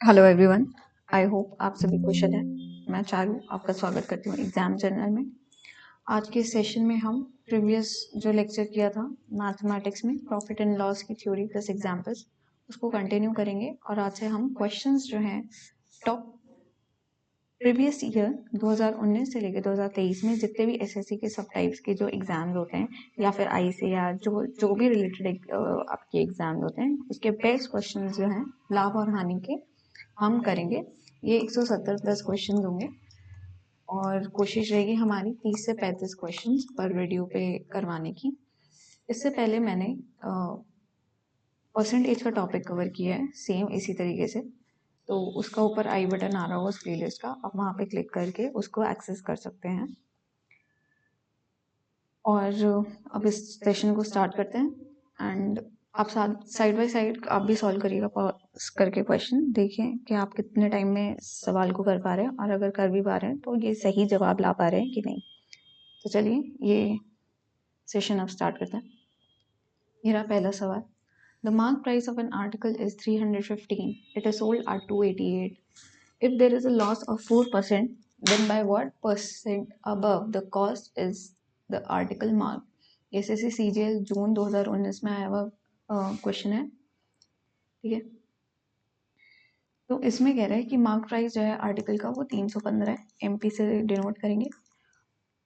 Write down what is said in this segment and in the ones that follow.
Hello everyone. I hope आप सभी कुशल हैं। मैं चारू आपका स्वागत करती हूँ एग्जाम जर्नल में। आज के सेशन में हम प्रीवियस जो लेक्चर किया था मैथमेटिक्स में प्रॉफिट एंड लॉस की थ्योरी प्लस एग्जांपल्स उसको कंटिन्यू करेंगे और आज से हम क्वेश्चंस जो हैं टॉप प्रीवियस ईयर 2019 से लेकर 2023 में जितने भी एसएससी के सब टाइप्स के जो एग्जाम्स होते हैं या फिर आई से या जो भी रिलेटेड आपके एग्जाम्स होते हैं उसके बेस्ट क्वेश्चन जो हैं लाभ और हानि के हम करेंगे। ये 170 प्लस क्वेश्चन होंगे और कोशिश रहेगी हमारी 30 से 35 क्वेश्चन पर वीडियो पे करवाने की। इससे पहले मैंने परसेंटेज का टॉपिक कवर किया है सेम इसी तरीके से, तो उसका ऊपर आई बटन आ रहा होगा उस प्लेलिस्ट का, आप वहाँ पे क्लिक करके उसको एक्सेस कर सकते हैं। और अब इस सेशन को स्टार्ट करते हैं एंड आप साइड बाय साइड आप भी सॉल्व करिएगा पॉज करके क्वेश्चन, देखें कि आप कितने टाइम में सवाल को कर पा रहे हैं और अगर कर भी पा रहे हैं तो ये सही जवाब ला पा रहे हैं कि नहीं। तो चलिए ये सेशन अब स्टार्ट करते हैं। मेरा पहला सवाल, the mark price of an article is 315, it is sold at 288. If there is a loss of 4%, then by what percent above the cost is the article marked? SSC CGL June 2019 में आया हुआ question है, ठीक है। तो इसमें कह रहा है कि मार्क प्राइस जो है आर्टिकल का वो 315 है, एमपी से डिनोट करेंगे,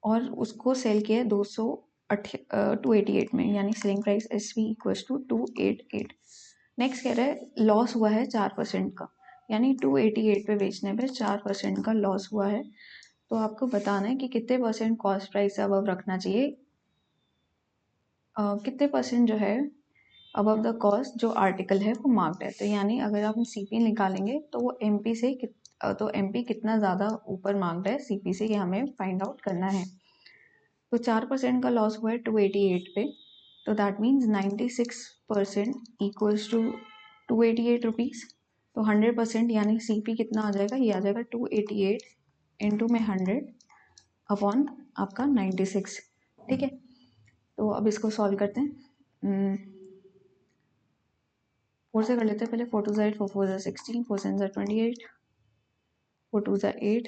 और उसको सेल किया है 288 में, यानी selling price S V equals to 288। Next कह रहा है लॉस हुआ है 4% का, यानी 288 पे बेचने पे 4% का लॉस हुआ है। तो आपको बताना है कि कितने परसेंट कॉस्ट प्राइस से अबव रखना चाहिए, कितने परसेंट जो है अबव द कॉस्ट जो आर्टिकल है वो मार्क्ड है। तो यानी अगर आप सीपी निकालेंगे तो वो एमपी से तो एमपी कितना ज़्यादा ऊपर मार्क्ड है सीपी से, ये हमें फाइंड आउट करना है। तो 4% का लॉस हुआ है 288 पे, तो that means 96% equals to 288 rupees. तो 100% यानी सीपी कितना आ जाएगा, ये आ जाएगा 288 इंटू में 100 अपॉन आपका 96, ठीक है। तो अब इसको सॉल्व करते हैं। 4 से कर लेते हैं पहले। 4 2 8, 4 4 16, 4 7 28, 4 2 8,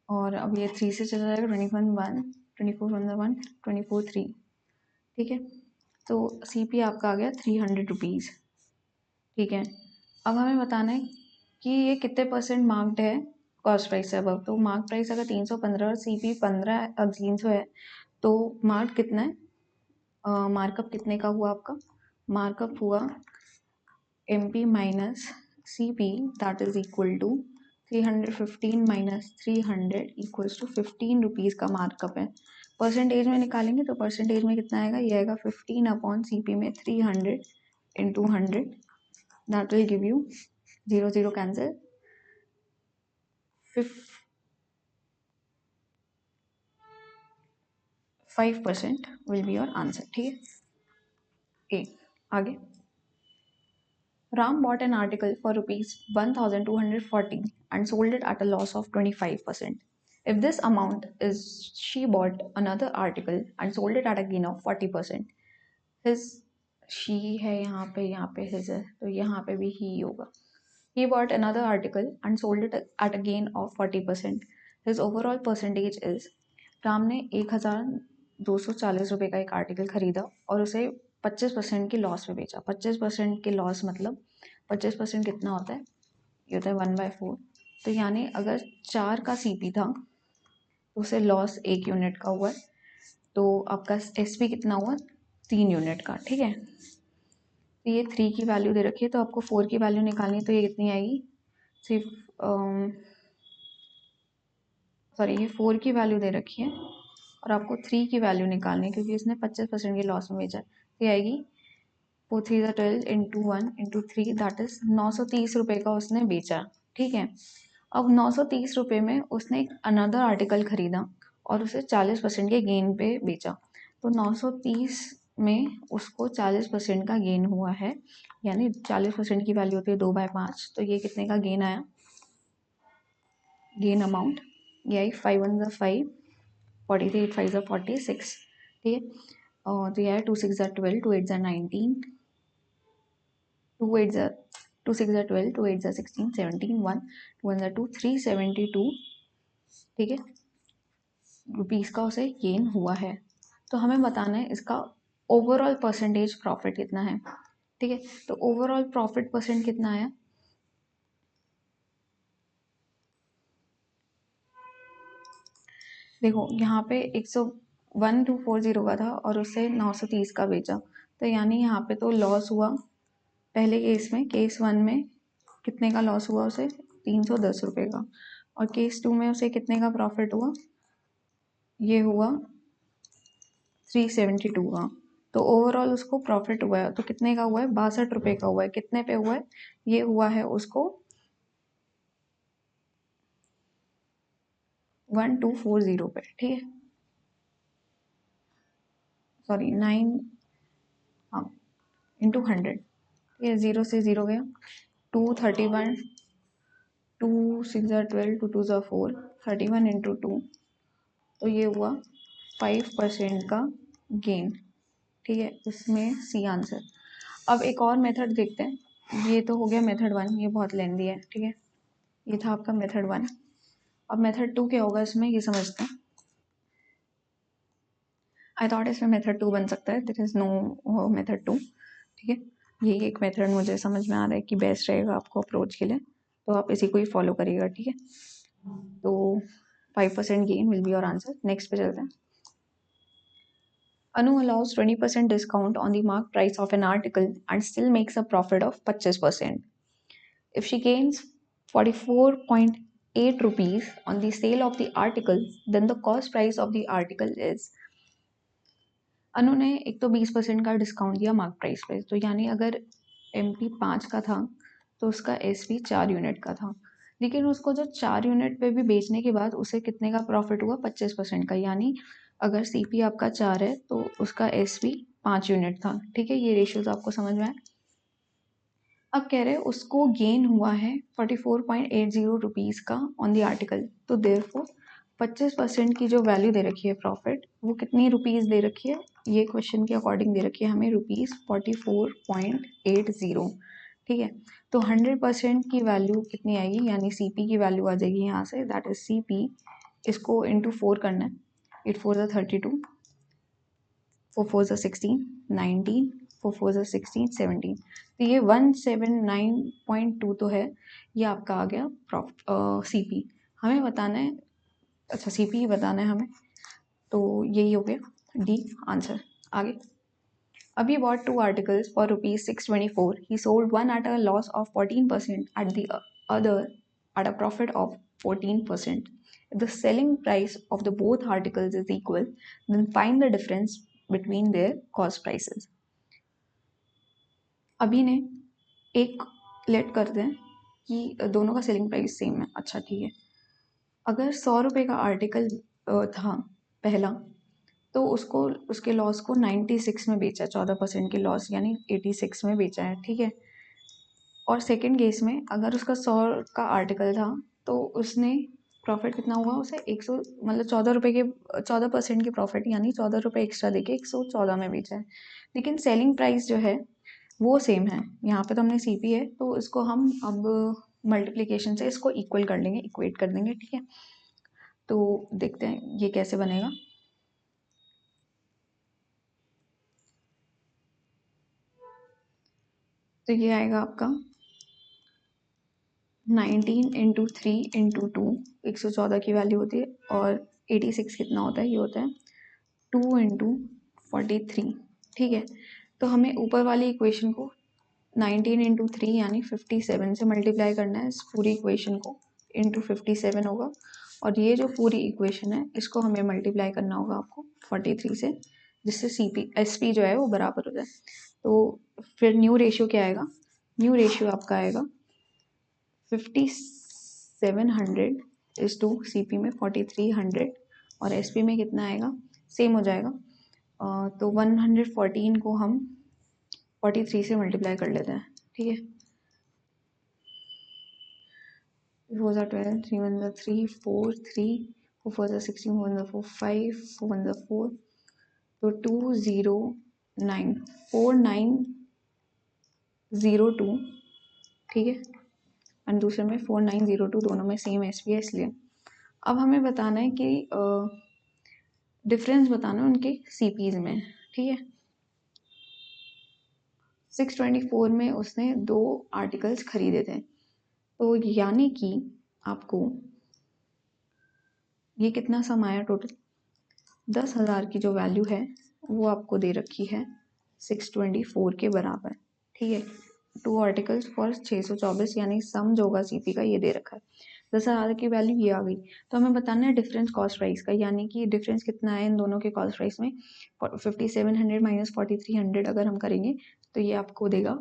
और अब ये 3 से चला जाएगा 21 1, 24 1 1, 24 3, ठीक है। तो सीपी आपका आ गया 300 रुपीज़, ठीक है। अब हमें बताना है कि ये कितने परसेंट मार्क्ड है कॉस्ट प्राइस से अबव। तो मार्क प्राइस अगर 315 और सीपी 15 300 है तो मार्क कितना है, मार्कअप कितने का हुआ आपका, मार्कअप हुआ MP minus CP that is equal to 315 minus 300 equals to 15 rupees का मार्कअप है। परसेंटेज में निकालेंगे तो परसेंटेज में कितना आएगा, ये आएगा 15 अपॉन CP में 300 into 100, that will give you 0 0 cancel, 5% will be your answer, ठीक है। आगे, Ram bought an article for rupees 1240 and sold it at a loss of 25%. If this amount is she bought another article and sold it at a gain of 40%. His she है यहाँ पे his है तो यहाँ पे भी he होगा। He bought another article and sold it at a gain of 40%. His overall percentage is, Ram ने 1240 रुपये का एक आर्टिकल खरीदा और उसे 25% की लॉस में बेचा। 25% की लॉस मतलब 25% कितना होता है, ये होता है 1/4। तो यानी अगर 4 का सीपी था तो उसे लॉस 1 यूनिट का हुआ, तो आपका एसपी कितना हुआ 3 यूनिट का, ठीक है। तो ये 3 की वैल्यू दे रखी है, तो आपको 4 की वैल्यू निकालनी है, तो ये कितनी आएगी, सिर्फ सॉरी ये 4 की वैल्यू दे रखी है और आपको 3 की वैल्यू निकालनी है क्योंकि इसने 25% की लॉस में बेचा। तो ये आएगी 4 3 12 इंटू 1 इंटू 3 दैट इज 930 रुपये का उसने बेचा, ठीक है। अब 930 रुपये में उसने एक अनदर आर्टिकल खरीदा और उसे 40% के गेन पे बेचा। तो 930 में उसको 40% का गेन हुआ है, यानी 40% की वैल्यू होती है 2/5। तो ये कितने का गेन आया, गेन अमाउंट ये आई 5 1 5, 43 8 5 46, ठीक है। तो ये है 2 6 12, 2 8 19, 2 8 2 6 ज़ा 12, 2 8 ज़ा 16, 17, 1 2 1 ज़ा 2, 372, ठीक है, रुपीज़ का उसे गेन हुआ है। तो हमें बताना है इसका ओवरऑल परसेंटेज प्रॉफिट कितना है, ठीक है। तो ओवरऑल प्रॉफिट परसेंट कितना है, देखो यहाँ पे 11240 का था और उससे 930 का बेचा, तो यानी यहाँ पे तो लॉस हुआ। पहले केस में, केस 1 में कितने का लॉस हुआ उसे, 310 रुपये का, और केस 2 में उसे कितने का प्रॉफिट हुआ, ये हुआ 372 का। तो ओवरऑल उसको प्रॉफिट हुआ है, तो कितने का हुआ है, 62 रुपये का हुआ है। कितने पे हुआ है, ये हुआ है उसको 1240 पे, ठीक है, सॉरी 9, हाँ, इंटू 100, ये 0 से 0 गया, 231, 2 6 ज़ा 12, 2 2 ज़ा 4, 31 इंटू 2, तो ये हुआ 5% का गेन, ठीक है, इसमें सी आंसर। अब एक और मेथड देखते हैं, ये तो हो गया मेथड 1, ये बहुत लेंदी है, ठीक है, ये था आपका मेथड 1। अब मेथड 2 क्या होगा इसमें, ये समझते हैं। आई थॉट इसमें मेथड 2 बन सकता है, देयर इज नो मेथड 2, ठीक है। ये एक मेथड मुझे समझ में आ रहा है कि बेस्ट रहेगा आपको अप्रोच के लिए, तो आप इसी को ही फॉलो करिएगा, ठीक है। तो 5% gain will be your answer. Next पे चलते हैं। Anu allows 20% discount on the mark price of an article and still makes a profit of 25%. If she gains 44.8 rupees on the sale of the article, then the cost price of the article is। अनु ने एक तो 20% का discount दिया mark price पे, तो यानी अगर MP 5 का था तो उसका SP 4 यूनिट का था, लेकिन उसको जो 4 यूनिट पे भी बेचने के बाद उसे कितने का प्रॉफिट हुआ, 25% का। यानी अगर CP आपका 4 है तो उसका SP 5 यूनिट था, ठीक है। ये रेशियोज आपको समझ में आए। अब कह रहे हैं उसको गेन हुआ है 44.80 रुपीज़ का ऑन दी आर्टिकल, तो देयरफॉर 25% की जो वैल्यू दे रखी है प्रॉफिट, वो कितनी रुपीज़ दे रखी है, ये क्वेश्चन के अकॉर्डिंग दे रखी है हमें ₹44.80, ठीक है। तो 100% की वैल्यू कितनी आएगी, यानी CP की वैल्यू आ जाएगी यहाँ से, दैट इज CP, इसको इंटू 4 करना है, 8 4 ज़ा 32, 4 4 ज़ा 16, 19, 4 4 ज़ा 16, 17, तो ये 179.2 तो है, ये आपका आ गया CP। हमें बताना है, अच्छा CP ही बताना है हमें, तो यही हो गया D आंसर। आगे, Abhi bought 2 articles for rupees 624. He sold one at a loss of 14% at the other at a profit of 14%. If the selling price of the both articles is equal, then find the difference between their cost prices. अभी ने एक late करते हैं कि दोनों का selling price same है, अच्छा ठीक है। अगर 100 रुपये का आर्टिकल था पहला, तो उसको उसके लॉस को 96 में बेचा, 14% के लॉस यानी 86 में बेचा है, ठीक है। और सेकंड केस में अगर उसका 100 का आर्टिकल था तो उसने प्रॉफिट कितना हुआ, उसे 100 मतलब 14 रुपये के 14% के प्रॉफिट, यानी 14 रुपये एक्स्ट्रा देके 114 में बेचा है, लेकिन सेलिंग प्राइस जो है वो सेम है। यहाँ पे तो हमने CP है, तो इसको हम अब मल्टीप्लिकेशन से इसको इक्वल कर लेंगे, इक्वेट कर देंगे, ठीक है। तो देखते हैं ये कैसे बनेगा। तो ये आएगा आपका 19 इंटू 3 इंटू 2, 114 की वैल्यू होती है, और 86 कितना होता है, ये होता है 2 इंटू 43, ठीक है। तो हमें ऊपर वाली इक्वेशन को 19 इंटू 3 यानी 57 से मल्टीप्लाई करना है, इस पूरी इक्वेशन को इंटू 57 होगा, और ये जो पूरी इक्वेशन है इसको हमें मल्टीप्लाई करना होगा आपको 43 से, जिससे SP जो है वो बराबर हो जाए। तो फिर न्यू रेशियो क्या आएगा, न्यू रेशियो आपका आएगा 5700 इज टू CP में 4300, और SP में कितना आएगा, सेम हो जाएगा। तो 114 को हम 43 से मल्टीप्लाई कर लेते हैं, ठीक है। 4 ज़ा 12, 3 1 ज़ा 3, 4 3, 4 4 ज़ा 16, 4 1 ज़ा 4 5, 4 1 ज़ा 4, तो 209 4902 ठीक है, एंड दूसरे में 4902, दोनों में सेम एसपी है इसलिए। अब हमें बताना है कि डिफरेंस बताना है उनके सीपीज में, ठीक है। 624 में उसने 2 आर्टिकल्स खरीदे थे, तो यानी कि आपको ये कितना सम आया टोटल, 10,000 की जो वैल्यू है वो आपको दे रखी है 624 के बराबर, ठीक है। 2 आर्टिकल्स फॉर 624, यानी सम जो होगा सीपी का ये दे रखा है। 10,000 की वैल्यू ये आ गई, तो हमें बताना है डिफरेंस कॉस्ट प्राइस का, यानी कि डिफरेंस कितना है इन दोनों के कॉस्ट प्राइस में। 5700 माइनस 4300 अगर हम करेंगे तो ये आपको देगा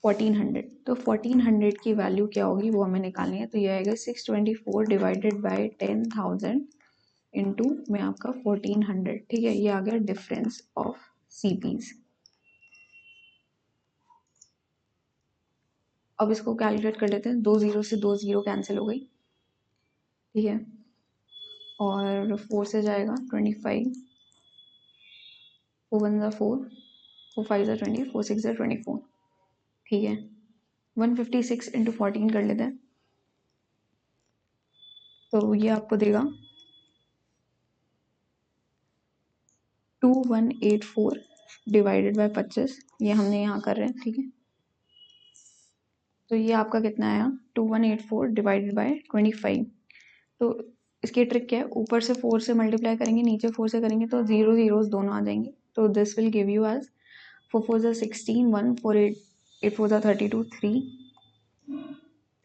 1400। तो 1400 की वैल्यू क्या होगी वो हमें निकालनी है, तो ये आएगा 624 डिवाइडेड बाई 10,000 इंटू में आपका 1400, ठीक है। ये आ गया डिफरेंस ऑफ सीपीज। अब इसको कैलकुलेट कर लेते हैं, 2 जीरो से 2 जीरो कैंसिल हो गई, ठीक है, और 4 से जाएगा 25, 4 1 4, 4 5 20, 4 6 24, ठीक है। 156 इंटू 14 कर लेते हैं, तो ये आपको देगा 2184 डिवाइडेड बाय 25, ये हमने यहाँ कर रहे हैं, ठीक है। तो ये आपका कितना आया, 2184 डिवाइडेड बाय 25। तो इसकी ट्रिक क्या है, ऊपर से 4 से मल्टीप्लाई करेंगे, नीचे 4 से करेंगे तो जीरो जीरोस दोनों आ जाएंगे, तो this will give you as 4 4 16, 1 4 8, 8 4 32, 3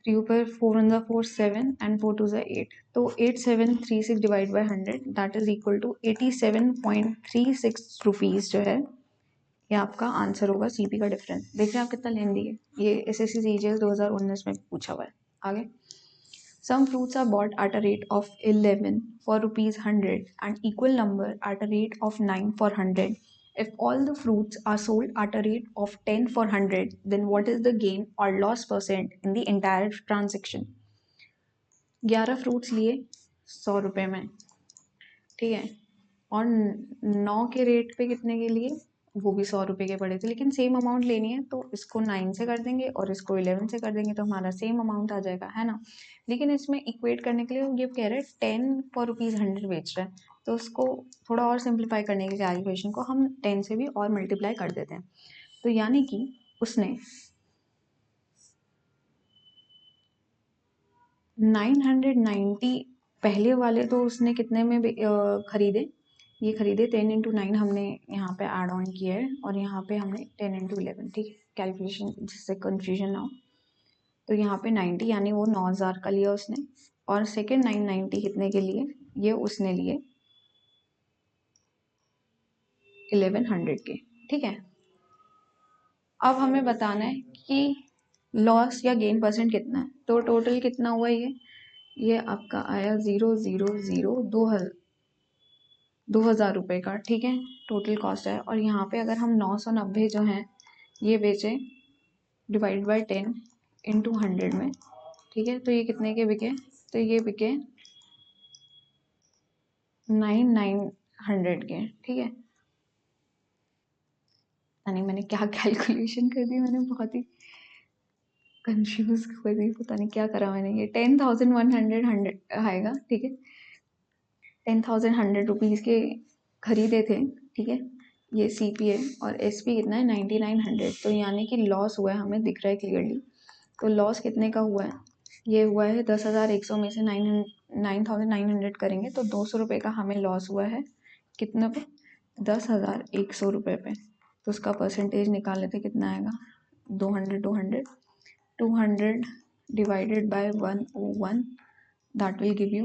3 ऊपर 4 1 4 7 एंड 4 2 8, तो 8736 divide by 100 that is equal to 87.36 rupees जो है ये आपका आंसर होगा सीपी का डिफरेंस। देख रहे हैं आप कितना लेंदी है, ये एसएससी सीजीएल 2019 में पूछा हुआ है। आगे, some fruits are bought at a rate of 11 for rupees 100 and equal number at a rate of 9 for 100. If all the fruits are sold at a rate of 10 for 100, then what is the gain or loss percent in the entire transaction? 11 fruits लिए 100 रुपये में, ठीक है, और 9 के rate पे कितने के लिए, वो भी 100 रुपये के पड़े थे, लेकिन सेम अमाउंट लेनी है तो इसको 9 से कर देंगे और इसको 11 से कर देंगे तो हमारा सेम अमाउंट आ जाएगा, है ना। लेकिन इसमें इक्वेट करने के लिए ये कह रहे हैं 10 फॉर रुपीज़ 100 बेच रहे हैं, तो उसको थोड़ा और सिंप्लीफाई करने के कैलकुलेशन को हम 10 से भी और मल्टीप्लाई कर देते हैं, तो यानी कि उसने 990 पहले वाले तो उसने कितने में खरीदे, ये खरीदे 10 इंटू 9 हमने यहाँ पे ऐड ऑन किया है और यहाँ पे हमने 10 इंटू 11, ठीक है, कैलकुलेशन जिससे कंफ्यूजन ना हो। तो यहाँ पे 90 यानी वो 9,000 का लिया उसने, और सेकेंड 990 कितने के लिए, ये उसने लिए 1100 के, ठीक है। अब हमें बताना है कि लॉस या गेन परसेंट कितना है, तो टोटल कितना हुआ ये आपका आया 2,000 रुपये का, ठीक है, टोटल कॉस्ट है। और यहाँ पे अगर हम 990 जो हैं ये बेचे डिवाइड बाय 10 इंटू 100 में, ठीक है, तो ये कितने के बिके, तो ये बिके 9,900 के, ठीक है। यानी मैंने क्या कैलकुलेशन कर दी, मैंने बहुत ही कंफ्यूज कर दी, पता नहीं क्या करा मैंने। ये 10,100 आएगा, ठीक है, 10,100 रुपीज़ के खरीदे थे, ठीक है, ये सीपी है, और एसपी कितना है 9,900, तो यानी कि लॉस हुआ है, हमें दिख रहा है क्लियरली। तो लॉस कितने का हुआ है, ये हुआ है 10,100 में से 9,900 करेंगे तो 200 रुपये का हमें लॉस हुआ है, कितना पे, 10,100 रुपये पे। तो उसका परसेंटेज निकाल लेते कितना आएगा, 200 divided by 101, that will give you,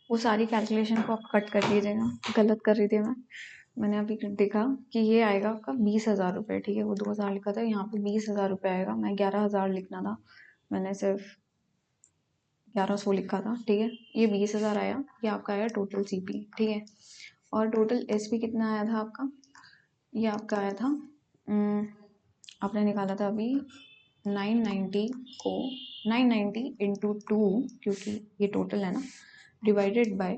वो सारी कैलकुलेशन को आप कट कर लीजिएगा, गलत कर रही थी मैंने अभी देखा कि ये आएगा आपका 20,000 रुपये, ठीक है, वो 2,000 लिखा था, यहाँ पे 20,000 रुपये आएगा, मैं 11,000 लिखना था, मैंने सिर्फ 1100 लिखा था, ठीक है, ये 20,000 आया, ये आपका आया टोटल सीपी, ठीक है। और टोटल एसपी कितना आया था आपका, ये आपका आया था आपने निकाला था अभी 990 को 990 इंटू 2, क्योंकि ये टोटल है ना, डिवाइडेड बाय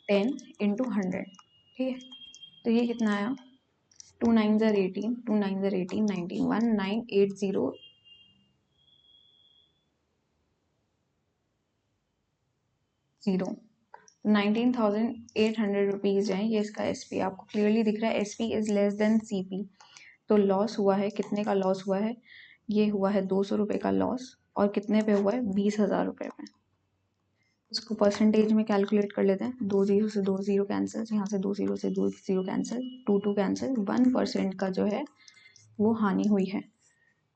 10 इंटू 100, ठीक है, तो ये कितना आया 2 9s are 18, 2 9s are 18, 19, 1980 $19,800 rupees है, ये इसका एसपी आपको क्लियरली दिख रहा है। SP is less than CP, तो लॉस हुआ है, कितने का लॉस हुआ है, ये हुआ है 200 रुपये का लॉस, और कितने पे हुआ है, 20,000 रुपये पे। इसको परसेंटेज में कैलकुलेट कर लेते हैं। 2 जीरो से 2 जीरो कैंसिल, यहाँ से 2 जीरो से 2 जीरो कैंसिल, 2 2 कैंसिल, 1% का जो है वो हानि हुई है,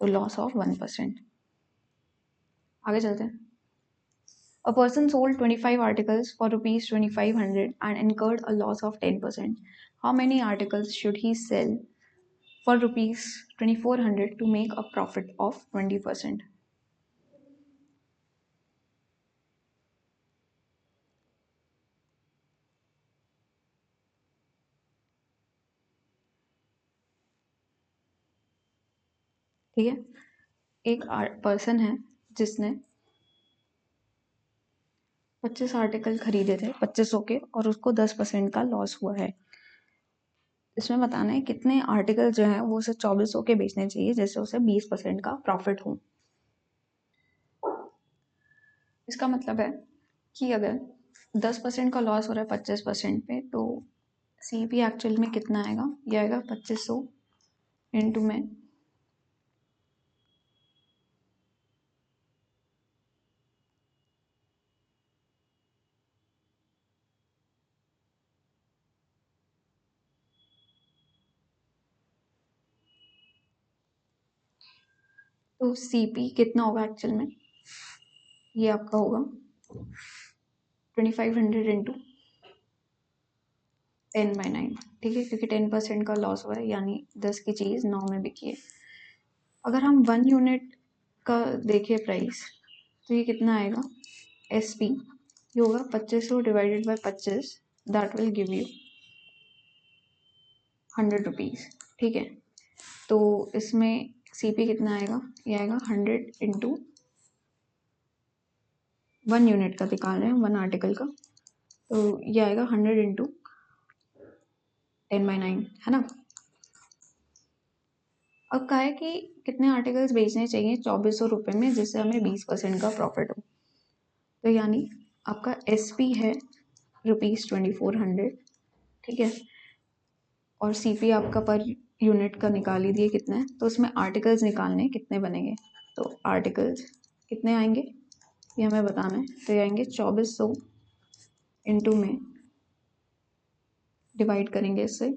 तो लॉस ऑफ 1%। आगे चलते हैं। A person sold 25 articles for rupees 2500 and incurred a loss of 10%. How many articles should he sell for rupees 2400 to make a profit of 20%? ठीक है, एक पर्सन है जिसने 25 आर्टिकल खरीदे थे 2500 के, और उसको 10% का लॉस हुआ है। इसमें बताना है कितने आर्टिकल जो है वो उसे 2400 के बेचने चाहिए जिससे उसे 20% का प्रॉफिट हो। इसका मतलब है कि अगर 10% का लॉस हो रहा है 25% पे, तो सी पी एक्चुअल में कितना आएगा, ये आएगा 2500 इंटू में तो सी पी कितना होगा एक्चुअल में, ये आपका होगा 2500 इंटू 10/9। ठीक है, क्योंकि 10% का लॉस हुआ है, यानी 10 की चीज़ 9 में बिकी है। अगर हम 1 यूनिट का देखें प्राइस, तो ये कितना आएगा, एस पी ये होगा 2500 divided by 25, that will give you 100 rupees. ठीक है, तो इसमें सी पी कितना आएगा, ये आएगा 100 इंटू 1 यूनिट का निकाल रहे हैं, 1 आर्टिकल का, तो ये आएगा 100 इंटू 10/9, है ना। अब कहा है कि कितने आर्टिकल्स बेचने चाहिए 2400 रुपये में जिससे हमें 20% का प्रॉफिट हो, तो यानी आपका एस पी है ₹2400। ठीक है, और सी पी आपका पर यूनिट का निकाल ही दिए कितना है, तो उसमें आर्टिकल्स निकालने हैं, कितने बनेंगे, तो आर्टिकल्स कितने आएंगे ये हमें बताना है, तो ये आएंगे 2400 इंटू में डिवाइड करेंगे इससे,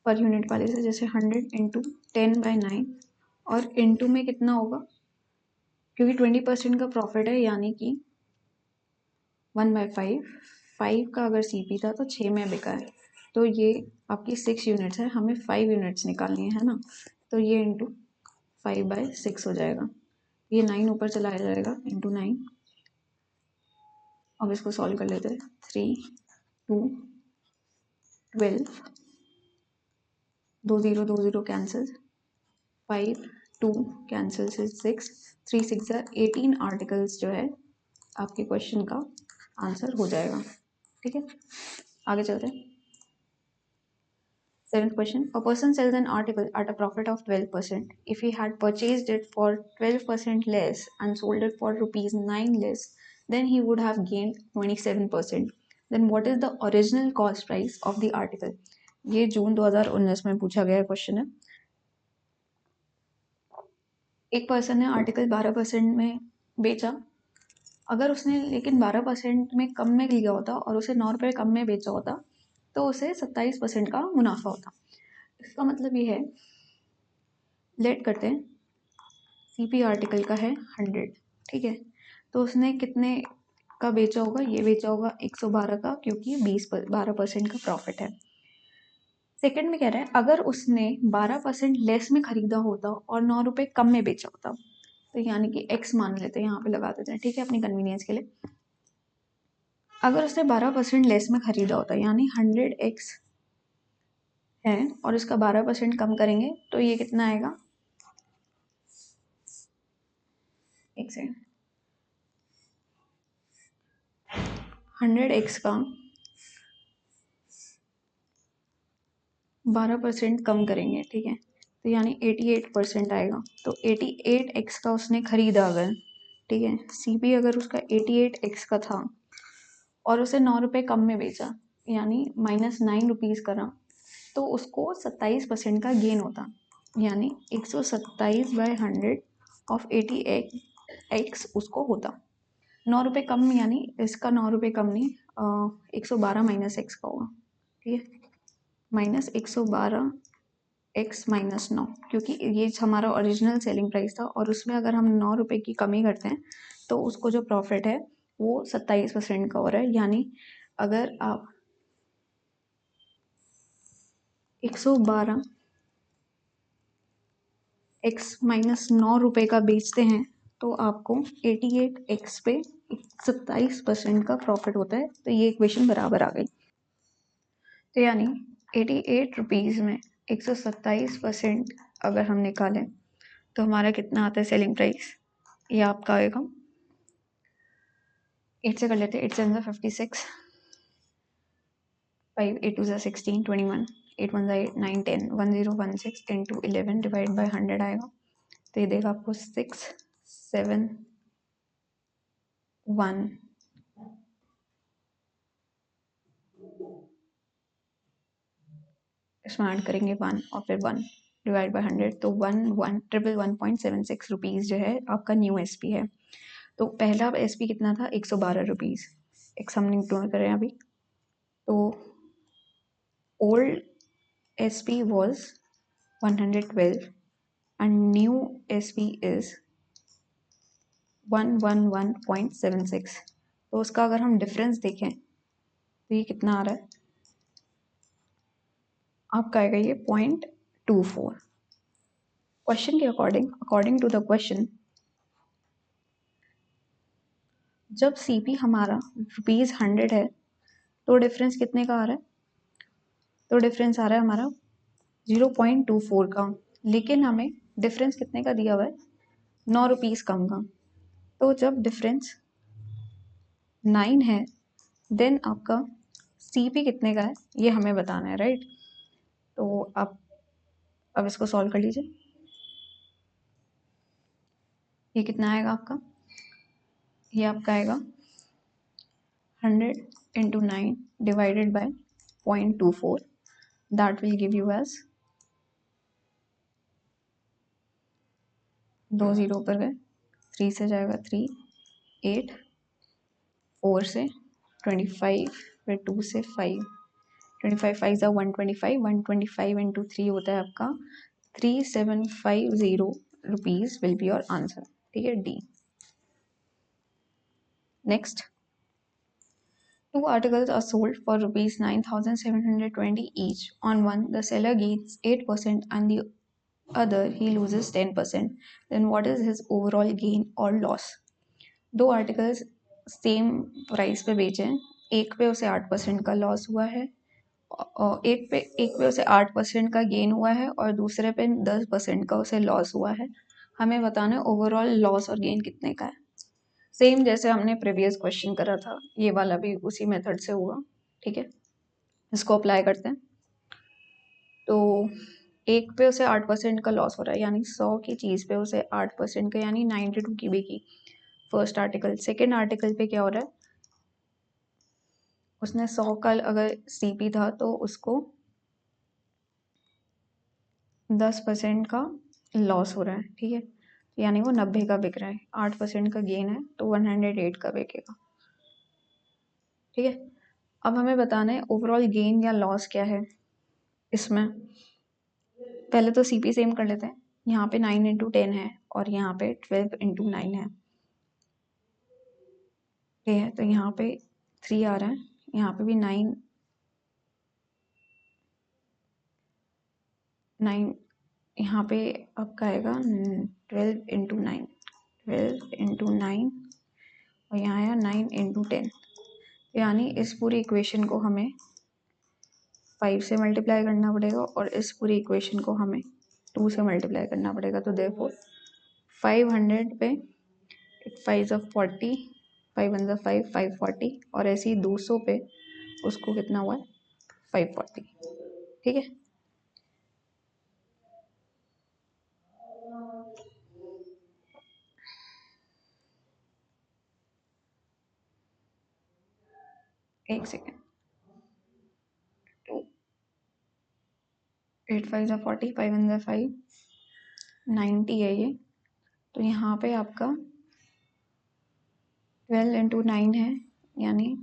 पर यूनिट वाले से, जैसे 100 इंटू 10/9, और इंटू में कितना होगा, क्योंकि 20% का प्रॉफिट है, यानी कि 1/5, 5 का अगर सी पी था तो 6 में बिका है, तो ये आपकी 6 यूनिट्स है, हमें 5 यूनिट्स निकालनी है ना, तो ये इंटू 5/6 हो जाएगा, ये 9 ऊपर चलाया जाएगा, इंटू 9। अब इसको सॉल्व कर लेते हैं। 3 2 12, 2 0 2 0 कैंसिल, 5 2 कैंसिल से 6, 3 6 18 आर्टिकल्स जो है आपके क्वेश्चन का आंसर हो जाएगा। ठीक है, आगे चलते हैं। 7th question, a person sells an article at a profit of 12%. If he had purchased it for 12% less and sold it for rupees 9 less, then he would have gained 27%. Then what is the original cost price of the article? ये जून 2019 में पूछा गया question है। एक person ने article 12% में बेचा, अगर उसने लेकिन 12% में कम में लिया होता और उसे 9 रुपये कम में बेचा होता, तो उसे 27% का मुनाफा होता। इसका मतलब ये है, लेट करते हैं, सीपी आर्टिकल का है 100, ठीक है, तो उसने कितने का बेचा होगा, ये बेचा होगा 112 का, क्योंकि 12% का प्रॉफिट है। सेकंड में कह रहा है अगर उसने 12% लेस में खरीदा होता और 9 रुपये कम में बेचा होता, तो यानी कि एक्स मान लेते हैं, यहाँ पे लगा देते हैं, ठीक है, अपनी कन्वीनियंस के लिए। अगर उसने 12% लेस में खरीदा होता, यानी 100x है, और इसका 12% कम करेंगे तो ये कितना आएगा, एक सेकेंड, 100x का 12% कम करेंगे, ठीक है, तो यानी 88% आएगा। तो 88x का उसने खरीदा अगर, ठीक है, CP अगर उसका 88x का था और उसे 9 रुपये कम में बेचा, यानी -9 रुपीज़ करा, तो उसको 27% का गेन होता, यानी 127/100 ऑफ 88x उसको होता। 9 रुपये कम, यानी इसका 9 रुपये कम नहीं, 112 माइनस एक्स का होगा, ठीक है, -112 एक्स माइनस 9, क्योंकि ये हमारा ओरिजिनल सेलिंग प्राइस था और उसमें अगर हम 9 रुपये की कमी करते हैं तो उसको जो प्रॉफिट है वो 27% का हो रहा है। यानी अगर आप 112 एक्स माइनस 9 रुपये का बेचते हैं तो आपको 88x पे 27% का प्रॉफिट होता है। तो ये इक्वेशन बराबर आ गई। तो यानी 88 रुपीज़ में 127% अगर हम निकालें तो हमारा कितना आता है सेलिंग प्राइस, ये आपका आएगा, 8 से कर लेते हैं, 8 7 56, 5 8 2 16, 21, 8 1 8 9 10, 1016 into 11 डिवाइड बाय 100 आएगा। तो ये देगा आपको 6 7 1, इसमें ऐड करेंगे 1 और फिर 1 डिवाइड बाय 100, तो 1,111.76 रुपीज़ जो है आपका न्यू SP है। तो पहला SP कितना था, 112 रुपीज़, एक्स हमने इंक्लूड करें अभी। तो old SP was 112 and new SP is 111.76। तो उसका अगर हम डिफरेंस देखें तो ये कितना आ रहा है आपका, आएगा ये 0.24। क्वेश्चन के अकॉर्डिंग टू द क्वेश्चन, जब CP हमारा ₹100 है तो डिफरेंस कितने का आ रहा है, तो डिफरेंस आ रहा है हमारा 0.24 का, लेकिन हमें डिफरेंस कितने का दिया हुआ है, 9 रुपीज़ कम का। तो जब डिफरेंस 9 है देन आपका CP कितने का है ये हमें बताना है, राइट। तो आप अब इसको सॉल्व कर लीजिए। ये कितना आएगा आपका, ये आपका आएगा 100 into 9 divided by 0.24, that will give you as, 2 0 ऊपर गए, 3 से जाएगा 3, 8, 4 से 25, फिर 2 से 5, 25 5 जा 125, 125 into 3 होता है आपका 3750 rupees will be your answer, ठीक है, D. Next, 2 articles are sold for rupees 9,720 each. On one, the seller gains 8% and the other he loses 10%. Then what is his overall gain or loss? 2 articles same price पे बेचे हैं, एक पे उसे 8% का loss हुआ है और एक पे उसे 8% का गेन हुआ है और दूसरे पे 10% का उसे लॉस हुआ है। हमें बताना है ओवरऑल लॉस और गेन कितने का है। सेम जैसे हमने प्रीवियस क्वेश्चन करा था, ये वाला भी उसी मेथड से हुआ, ठीक है, इसको अप्लाई करते हैं। तो एक पे उसे 8% का लॉस हो रहा है, यानी 100 की चीज़ पे उसे 8% का, यानी 92 की बिकी फर्स्ट आर्टिकल। सेकेंड आर्टिकल पे क्या हो रहा है, उसने 100 का अगर CP था तो उसको 10% का लॉस हो रहा है, ठीक है, यानी वो 90 का बिक रहा है, 8% का गेन है तो 108 का बिकेगा, ठीक है। अब हमें बताना है ओवरऑल गेन या लॉस क्या है इसमें। पहले तो CP सेम कर लेते हैं, यहाँ पे 9 into 10 है और यहाँ पे 12 into 9 है, ठीक है, तो यहाँ पे 3 आ रहा है, यहाँ पे भी 9 यहाँ पे आपका आएगा 12 into 9, 12 into 9 और यहाँ आया 9 into 10, यानी इस पूरी इक्वेशन को हमें 5 से मल्टीप्लाई करना पड़ेगा और इस पूरी इक्वेशन को हमें 2 से मल्टीप्लाई करना पड़ेगा। तो देखो 500 पे 5 of 40, 5 1 जा 5, 540 और ऐसे ही 200 पे उसको कितना हुआ है 540, ठीक है। एक सेकेंड, 8 5 ज़ा 40, 5 1 ज़ा 5, 90 है ये। तो यहाँ पे आपका 12 इंटू 9 है, यानी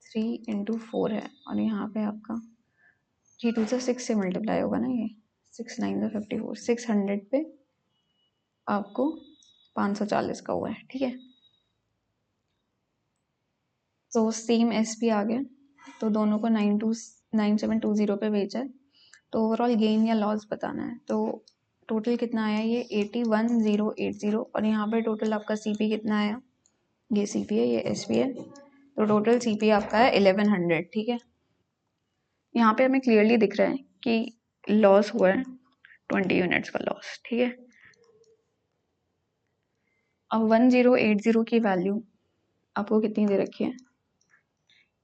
3 इंटू 4 है, और यहाँ पे आपका 3 2 से 6 से मल्टीप्लाई होगा ना, ये 6 9 ज़ा 54, 600 पे आपको 540 का हुआ है, ठीक है। तो सेम एस पी आ गया, तो दोनों को 9720 पे बेचा है। तो ओवरऑल गेन या लॉस बताना है। तो टोटल कितना आया, ये 81080, और यहाँ पे टोटल आपका सीपी कितना आया, ये सीपी है, ये एसपी है। तो टोटल सीपी आपका है 1100, ठीक है। यहाँ पे हमें क्लियरली दिख रहा है कि लॉस हुआ है 20 यूनिट्स का लॉस, ठीक है। अब 1080 की वैल्यू आपको कितनी दे रखी है,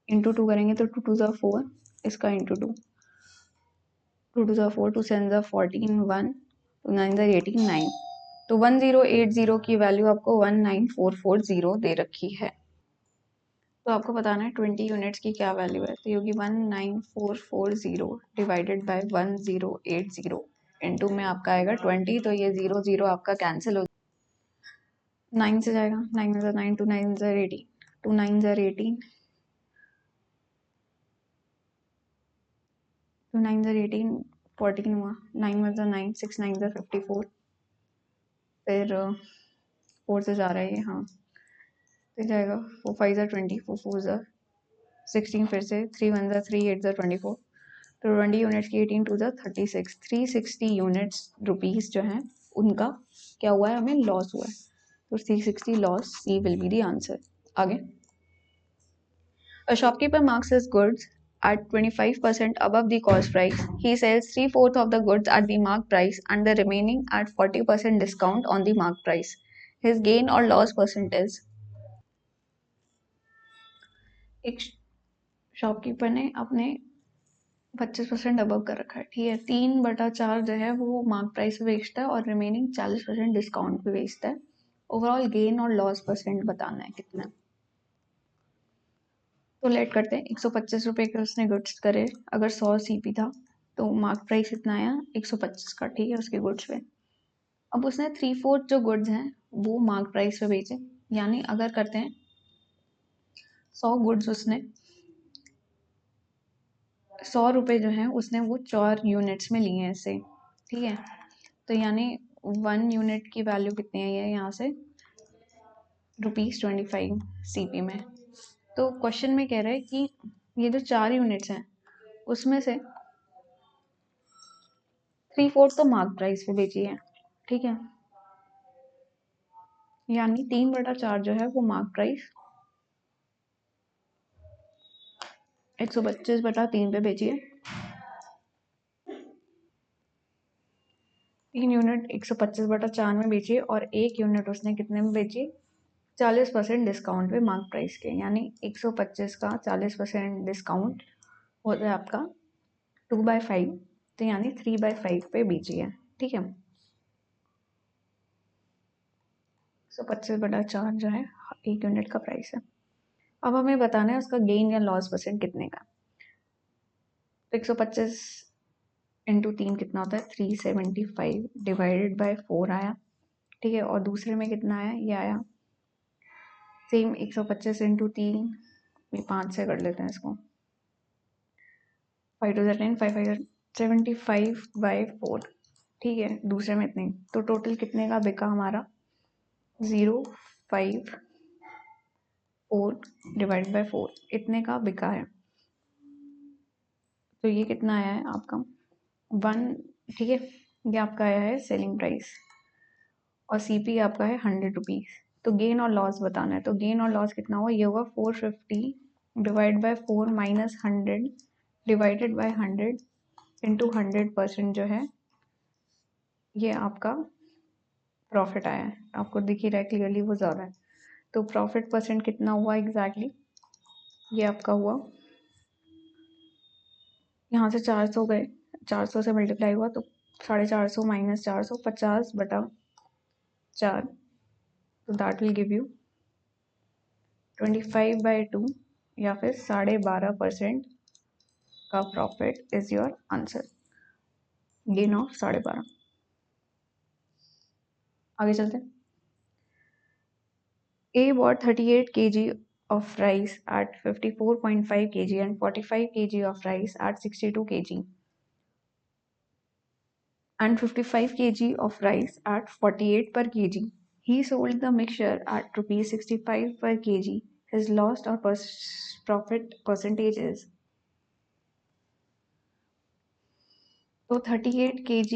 इंटू 2 करेंगे तो 2 2 ज़ा 4, इसका इंटू 2, 2 2 ज़ा 4, 2 7 ज़ा 14, 1, 2 9 ज़ा 18, 9। तो 1080 की वैल्यू आपको 19440 दे रखी है। तो आपको बताना है 20 यूनिट्स की क्या वैल्यू है। तो ये होगी 19440 डिवाइडेड बाय 1080, इंटू में आपका आएगा 20। तो ये 0 0 आपका कैंसिल हो, 9 से जाएगा, 9 ज़ा 9, 2 9 ज़ा 18, 2 9 ज़ा 18, 2 9 ज़ा 18, 14 हुआ, 9 1 ज़ा 9, 6 9 ज़ा 54, फिर 4 से जा रहा है ये, हाँ, फिर जाएगा 4 5 ज़ा 20, 4 4 ज़ा 16, फिर से 3 1 ज़ा 3, 8 ज़ा 24। तो 20 यूनिट्स की 18 टू ज़ा 36, 360 यूनिट्स रुपीस जो हैं उनका क्या हुआ है, हमें लॉस हुआ है। तो 360 loss, C will be the answer. आगे, a shopkeeper marks his goods at 25% above the cost price. He sells 3/4 of the goods at the marked price and the remaining at 40% discount on the marked price. His gain or loss percent is, एक shopkeeper ने अपने 25% above कर रखा है, ठीक है। 3/4 जो है वो मार्क प्राइस पे बेचता है और रिमेनिंग 40% डिस्काउंट पे बेचता है। ओवरऑल गेन और लॉस परसेंट बताना है कितना। तो लेट करते हैं, 125 रुपये के उसने गुड्स करे, अगर 100 सीपी था तो मार्क प्राइस कितना आया 125 का, ठीक है, उसके गुड्स पे। अब उसने 3/4 जो गुड्स हैं वो मार्क प्राइस पे बेचे, यानी अगर करते हैं 100 गुड्स उसने 100 रुपये जो है उसने वो 4 यूनिट्स में लिए हैं इससे, ठीक है। तो यानी 1 यूनिट की वैल्यू कितनी है, ये यहाँ से ₹25 सीपी में। तो क्वेश्चन में कह रहा है कि ये जो 4 यूनिट्स हैं उसमें से 3/4 तो मार्क प्राइस पे बेची है, ठीक है, यानी 3/4 जो है वो मार्क प्राइस 125/3 पे बेची है। 3 यूनिट 125/4 में बेची और 1 यूनिट उसने कितने में बेची, 40% डिस्काउंट पे मार्क प्राइस के, यानी 125 का 40% डिस्काउंट होता है आपका 2/5, तो यानी 3/5 पे बेची है, ठीक है। 125/4 जो है 1 यूनिट का प्राइस है। अब हमें बताना है उसका गेन या लॉस परसेंट कितने का। तो 125 इंटू 3 कितना होता है, 375 डिवाइडेड बाय 4 आया, ठीक है। और दूसरे में कितना आया, ये आया सेम 125 इंटू 3, ये 5 से कर लेते हैं इसको, 5 2 10, 5 5 75/4, ठीक है। दूसरे में इतने, तो टोटल कितने का बिका हमारा 054 डिवाइड बाय 4, इतने का बिका है। तो ये कितना आया है आपका 1, ठीक है। ये आपका आया है सेलिंग प्राइस और सीपी आपका है 100 रुपीज़। तो गेन और लॉस बताना है। तो गेन और लॉस कितना हुआ, ये होगा 450 divide by 4 minus 100 divided by 100 into 100% जो है ये आपका प्रॉफिट आया है। आपको दिख ही रहा है क्लियरली वो ज़्यादा है। तो प्रॉफिट परसेंट कितना हुआ एग्जैक्टली, ये आपका हुआ, यहाँ से 400 गए, 400 से मल्टीप्लाई हुआ तो 450 माइनस 400, 50/4, तो दैट विल गिव यू 25/2 या फिर 12.5% का profit is your answer. Gain of 12.5। आगे चलते हैं। A bought 38 kg of rice at 54.5 kg and 45 kg of rice at 62 kg and 55 kg of rice at 48 per kg. He sold the mixture at rupees 65 per kg. His loss or profit percentage is। तो 38 kg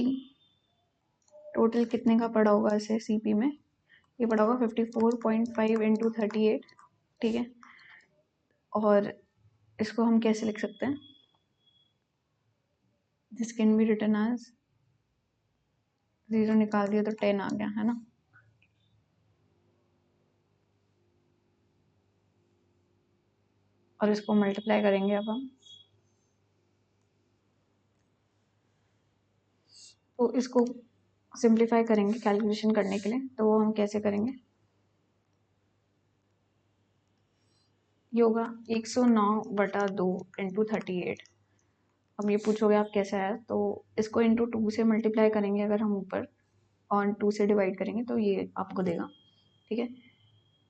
total कितने का पड़ा होगा इसे CP में? ये पड़ा होगा 54.5 इंटू 38, ठीक है। और इसको हम कैसे लिख सकते हैं? This can be written as 0 निकाल दिया तो 10 आ गया, है ना। और इसको मल्टीप्लाई करेंगे अब हम, तो इसको सिंप्लीफाई करेंगे कैलकुलेशन करने के लिए। तो वो हम कैसे करेंगे? ये होगा 109/2 इंटू 38। अब ये पूछोगे आप कैसे आया, तो इसको इंटू 2 से मल्टीप्लाई करेंगे। अगर हम ऊपर और 2 से डिवाइड करेंगे तो ये आपको देगा, ठीक है।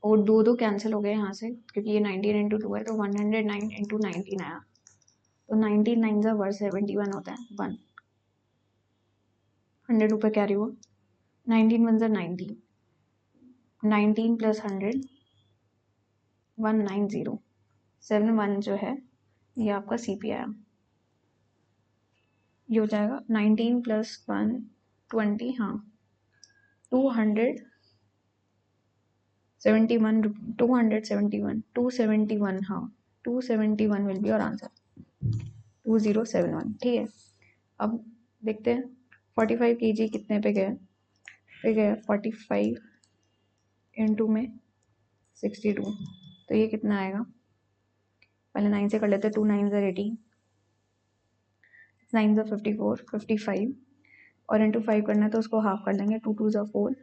और दो दो कैंसिल हो गए यहाँ से, क्योंकि ये 19 इंटू 2 है, तो 109 इंटू 19 आया। तो 19 9 ज़ा 171 होता है, 1 100 ऊपर कैरी हुआ। 19 1 ज़ा 19, 19 प्लस 100 190, 71 जो है ये आपका सीपी आया। ये हो जाएगा 19 प्लस 1 20, हाँ 271 271 हाँ 271 विल बी योर आंसर, 2071, ठीक है। अब देखते हैं 45 kg कितने पे गया, 45 इंटू में 62, तो ये कितना आएगा? पहले 9 से कर लेते हैं। 2 9 ज़ा 18, 9 ज़ा 54, 55 और इंटू 5 करना है तो उसको हाफ कर लेंगे। 2 2 ज़ा 4,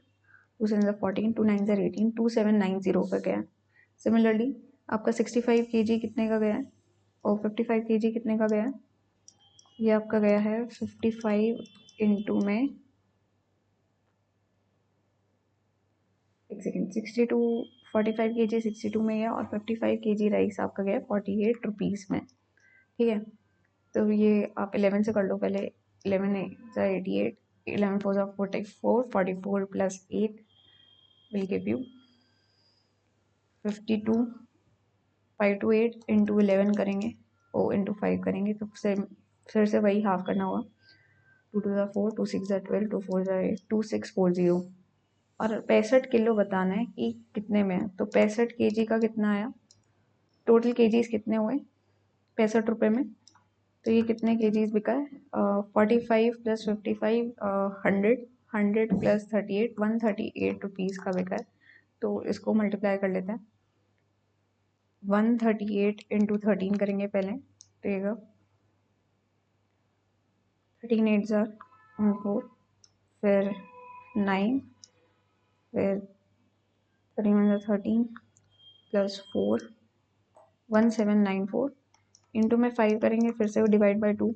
2 7 ज़ा 14, 2 9 ज़ा 18, 2790 का गया। सिमिलरली आपका 65 kg कितने का गया है और 55 kg कितने का गया है? ये आपका गया है 55 इंटू में, एक सेकेंड, 62 45 kg 62 में गया और 55 kg राइस आपका गया 48 रुपीज़ में, ठीक है। तो ये आप 11 से कर लो पहले। 11 ज़ा 88, 11 4 ज़ा 44, 44 plus 8 will give you 52। 5 to 8 into 11 करेंगे, ओ इंटू 5 करेंगे तो फिर से वही हाफ करना होगा। 2 2 ज़ा 4, 2 6 ज़ा 12, 2 4 ज़ा 8, 2640। और 65 किलो बताना है कि कितने में है, तो 65 kg का कितना आया? टोटल केजीज कितने हुए 65 रुपये में? तो ये कितने केजीज बिका है? 45 प्लस 55 100, 100 प्लस 38 138 रुपीज़ का बिका है। तो इसको मल्टीप्लाई कर लेते हैं। 138 इंटू 13 करेंगे पहले, तो ये 13 8 ज़ा 4, फिर 9, फिर 13 1 ज़ा 13 प्लस 4 1794 इंटू में 5 करेंगे, फिर से वो डिवाइड बाई 2,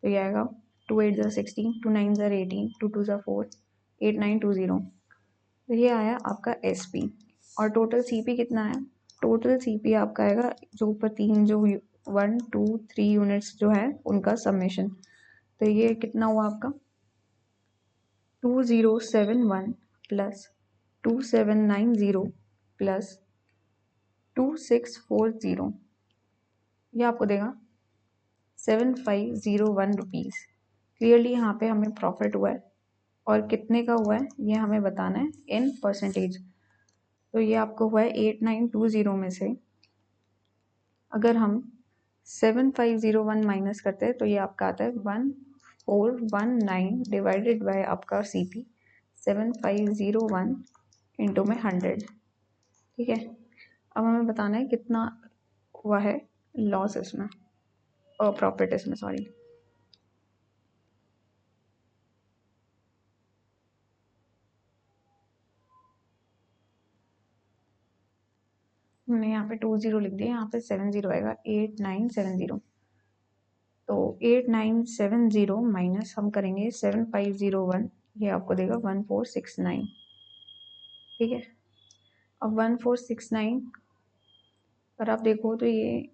तो ये आएगा 2 8 ज़ा 16, 2 9 ज़ा 18, 2 2 ज़ा 4, 8 9 2 0। तो ये आया आपका SP। और टोटल CP कितना है? टोटल CP आपका आएगा जो ऊपर तीन जो 1 2 3 यूनिट्स जो है उनका समेशन। तो ये कितना हुआ आपका? 2071 प्लस 2790 प्लस 2640, ये आपको देगा 7501 रुपीज़। क्लियरली यहाँ पे हमें प्रॉफिट हुआ है, और कितने का हुआ है ये हमें बताना है इन परसेंटेज। तो ये आपको हुआ है 8920 में से अगर हम 7501 माइनस करते हैं तो ये आपका आता है 1419 डिवाइडेड बाय आपका CP 7501 इंटू में 100, ठीक है। अब हमें बताना है कितना हुआ है लॉस इसमें और प्रॉफिट इसमें, सॉरी। हमने यहाँ पे 20 लिख दिया, यहाँ पे 70 आएगा, 8970। तो 8970 माइनस हम करेंगे 7501, ये आपको देगा 1469। ठीक है, अब 1469 पर आप देखो तो ये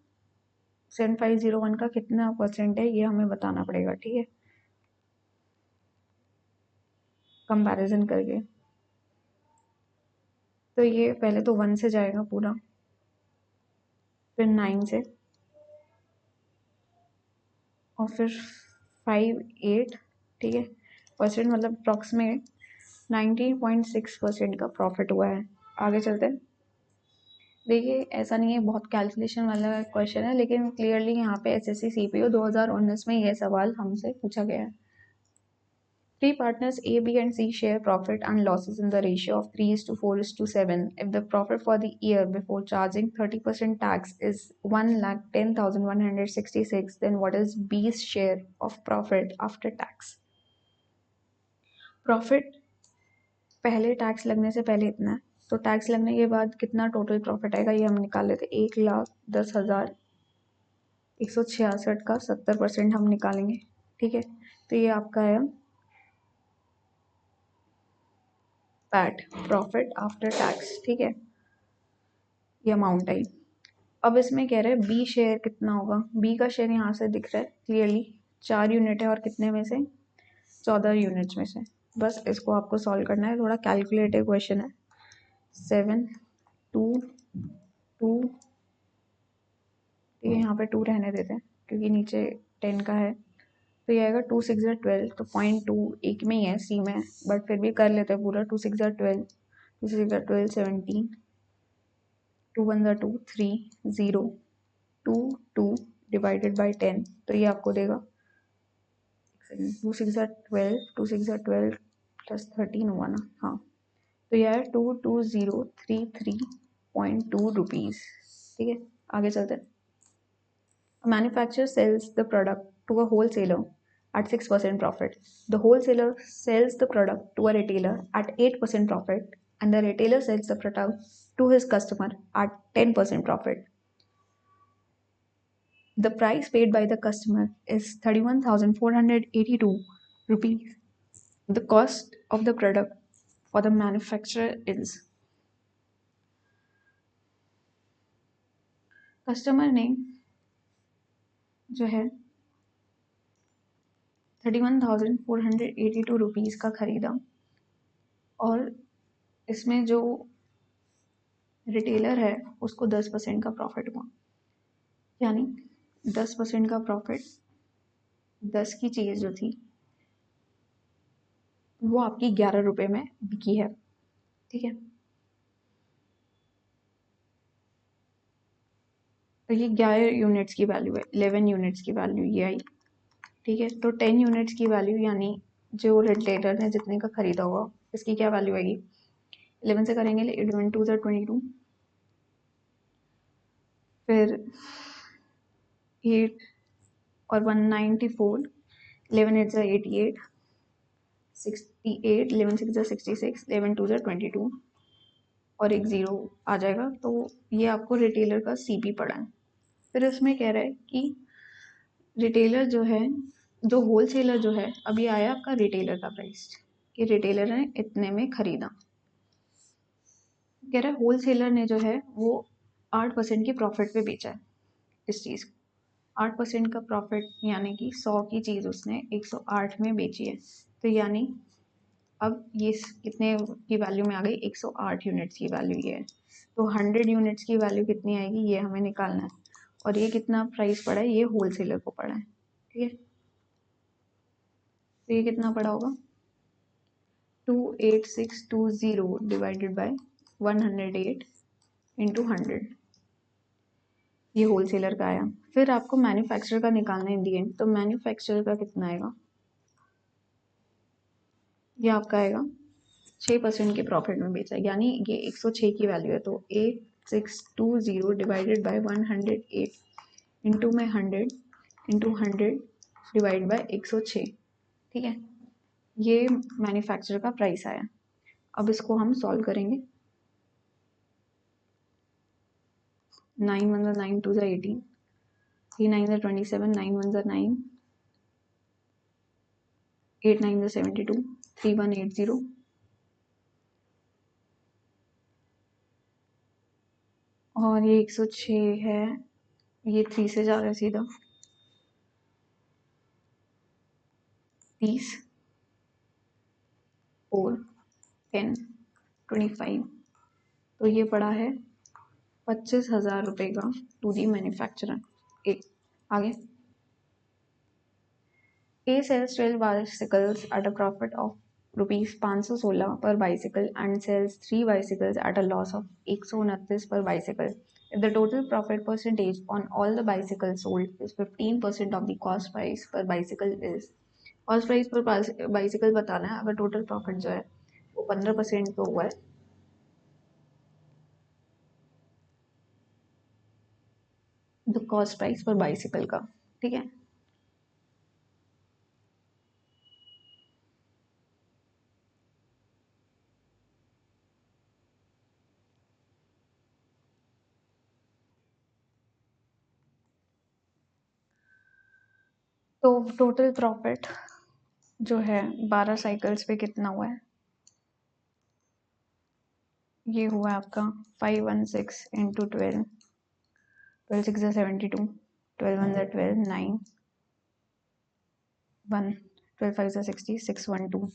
7501 का कितना परसेंट है, ये हमें बताना पड़ेगा। ठीक है, कंपैरिजन करके। तो ये पहले तो 1 से जाएगा पूरा, फिर 9 से, और फिर 5 8। ठीक है, परसेंट मतलब अप्रॉक्सीमेट 19.6% का प्रॉफिट हुआ है। आगे चलते हैं। देखिए, ऐसा नहीं है, बहुत कैलकुलेशन वाला क्वेश्चन है, लेकिन क्लियरली यहाँ पे एसएससी सीपीओ 2019 में यह सवाल हमसे पूछा गया है। Three partners A, B, and C share profit and losses in the ratio of 3:4:7. If the profit for the year before charging 30% tax is 1,10,166, then what is B's share of profit after tax? Profit पहले tax लगने से पहले इतना है, तो tax लगने के बाद कितना टोटल प्रॉफिट आएगा ये हम निकाल लेते हैं। 1,10,166 का 70% हम निकालेंगे। ठीक है, तो ये आपका है पैट, प्रॉफिट आफ्टर टैक्स। ठीक है, ये अमाउंट आई। अब इसमें कह रहे हैं बी शेयर कितना होगा। बी का शेयर यहाँ से दिख रहा है क्लियरली, 4 यूनिट है, और कितने में से 14 यूनिट्स में से। बस इसको आपको सॉल्व करना है, थोड़ा कैलकुलेटिव क्वेश्चन है। 7 2 2, ये यहाँ पे 2 रहने देते हैं क्योंकि नीचे 10 का है, तो ये आएगा 2 6 12। तो 0.2 एक में ही है, सी में, बट फिर भी कर लेते हैं पूरा। 2 6 12, 2 6 12 17, 2 1 2 3 0 2 2 डिवाइडेड बाई 10, तो ये आपको देगा 2 6 12, 2 6 12 प्लस 13 हुआ ना, हाँ, तो यह है 22033.2 रुपीज़। ठीक है, आगे चलते हैं। A manufacturer sells the product to a wholesaler at 6% profit. The wholesaler sells the product to a retailer at 8% profit, and the retailer sells the product to his customer at 10% profit. The price paid by the customer is 31,482 rupees. The cost of the product for the manufacturer is, customer ने जो है 31,482 rupees का खरीदा, और इसमें जो retailer है उसको 10% का प्रॉफिट हुआ, यानी 10% का प्रॉफिट, 10 की चीज़ जो थी वो आपकी 11 रुपये में बिकी है। ठीक है, तो ये 11 यूनिट्स की वैल्यू है, 11 यूनिट्स की वैल्यू ये आई। ठीक है, तो 10 यूनिट्स की वैल्यू, यानी जो रिटेलर ने जितने का खरीदा होगा इसकी क्या वैल्यू आएगी। 11 से करेंगे, 11 2 22, फिर 8 और 194, 11 8 88, 68, 11 6 66, 11 2 22, और एक ज़ीरो आ जाएगा। तो ये आपको रिटेलर का सीपी पड़ा है। फिर इसमें कह रहा है कि रिटेलर जो है, जो होलसेलर जो है, अभी आया आपका रिटेलर का प्राइस, कि रिटेलर ने इतने में खरीदा। कह रहा है होलसेलर ने जो है वो 8% की प्रॉफिट पे बेचा है इस चीज़ को। 8% का प्रॉफिट यानी कि 100 की चीज़ उसने 108 में बेची है। तो यानी अब ये कितने की वैल्यू में आ गई, 108 यूनिट्स की वैल्यू ये है। तो 100 यूनिट्स की वैल्यू कितनी आएगी ये हमें निकालना है, और ये कितना प्राइस पड़ा है, ये होलसेलर को पड़ा है। ठीक है, तो ये कितना पड़ा होगा, 28620 डिवाइडेड बाय 108 इंटू 100, ये होलसेलर का आया। फिर आपको मैन्युफैक्चरर का निकालना है इन दी एंड, तो मैन्युफैक्चरर का कितना आएगा, ये आपका आएगा 6% के प्रॉफिट में बेचा, यानी ये 106 की वैल्यू है। तो 8620 डिवाइडेड बाय 108 इंटू में 100 इंटू 100 डिवाइड बाय 106। ठीक है, ये मैन्युफैक्चरर का प्राइस आया। अब इसको हम सॉल्व करेंगे। 9 1 are 9 2 are 18, 3 9 are 27, 9 1 are 9, 8 9 are 72, 3180, और ये 106 है, ये 3 से जा रहा है सीधा 30, 4 10 25, तो ये पड़ा है 25,000 रुपये का टू दी मैन्युफैक्चरर। एक आगे, A sells 12 bicycles at a profit of rupees 516 per bicycle and sells 3 bicycles at a loss of 129 per bicycle. If the total profit percentage on all the bicycles sold is 15% of the cost price per bicycle is, cost price पर bicycle बताना है, अगर total profit जो है वो 15% तो हुआ है, तो cost price पर bicycle का, ठीक है। तो टोटल प्रॉफिट जो है 12 साइकिल्स पे कितना हुआ है, ये हुआ है आपका 516 इंटू 12, 12 6 72, 12 1 12, 9 1, 12 5 60, 612,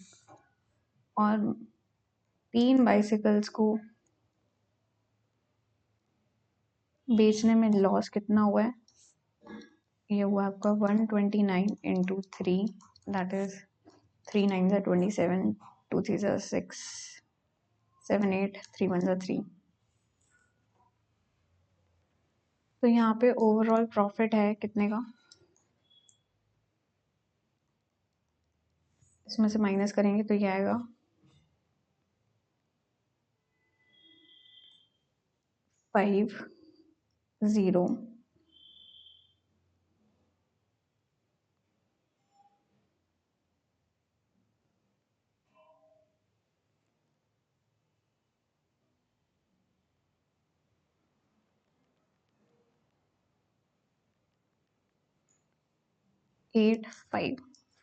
और 3 बाइसिकल्स को बेचने में लॉस कितना हुआ है, ये हुआ आपका 129 इंटू 3, दैट इज 3 9 27, 2 3 6, 7 8, 3 1 3। तो यहाँ पे ओवरऑल प्रॉफिट है कितने का, इसमें से माइनस करेंगे तो ये आएगा 50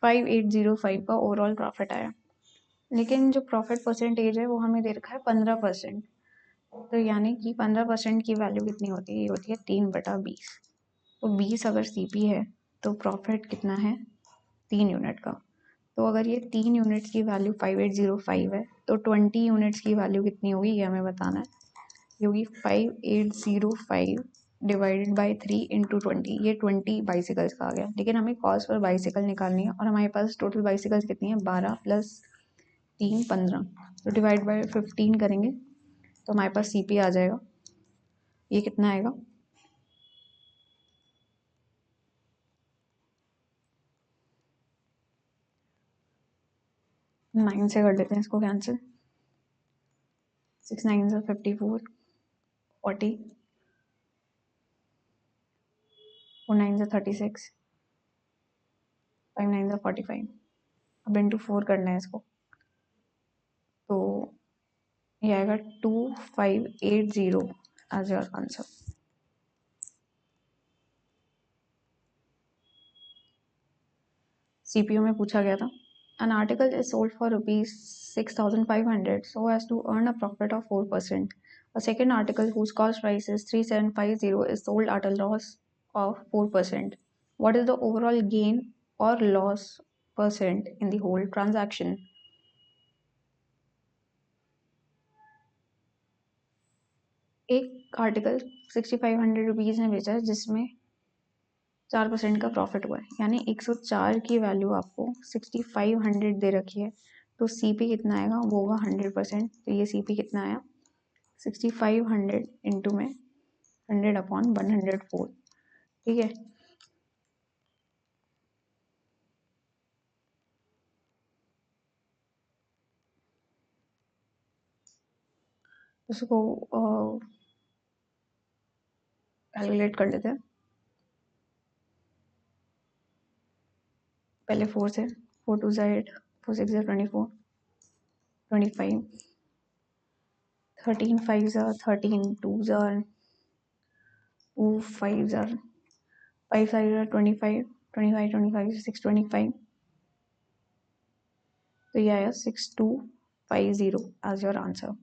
5805 का ओवरऑल प्रॉफिट आया, लेकिन जो प्रॉफिट परसेंटेज है वो हमें दे रखा है 15%। तो यानी कि 15% की वैल्यू कितनी होती है, ये होती है 3/20। तो 20 अगर सीपी है तो प्रॉफिट कितना है 3 यूनिट का। तो अगर ये 3 यूनिट्स की वैल्यू 5805 है तो 20 यूनिट्स की वैल्यू कितनी होगी ये हमें बताना है। ये होगी 5805 डिवाइडेड बाई 3 इंटू 20, ये 20 बाइसिकल्स का आ गया। लेकिन हमें कॉस्ट पर बाइसिकल निकालनी है और हमारे पास टोटल बाइसिकल्स कितनी है 12 प्लस 3 15, तो डिवाइड बाई 15 करेंगे तो हमारे पास सीपी आ जाएगा, ये कितना आएगा 9 से कर देते हैं इसको कैंसिल, 6 9 से 54, 40, 4 9 से 36, 5 9 से 45, अब इंटू 4 करना है इसको, तो ये आएगा 2580 एज योर आंसर। सीपीयू में पूछा गया था, an article is sold for rupees 6500 so as to earn a profit of 4%. A second article whose cost price is 3750 is sold at a loss of 4%. What is the overall gain or loss percent in the whole transaction? एक article 6500 rupees में बेचा है जिसमें 4% का profit हुआ है, यानी 104 की वैल्यू आपको 6500 दे रखी है, तो सीपी कितना आएगा वो होगा 100%। तो ये सीपी कितना आया 6500 इंटू में 100/104, ठीक है। उसको कैलकुलेट कर लेते हैं, पहले 4 से, 4 2 8, 4 6 24, 25, 13 5 13, 2 टू 5 are 5 5 are 25 25 25 625 तो ये आया 6250 एज योर आंसर।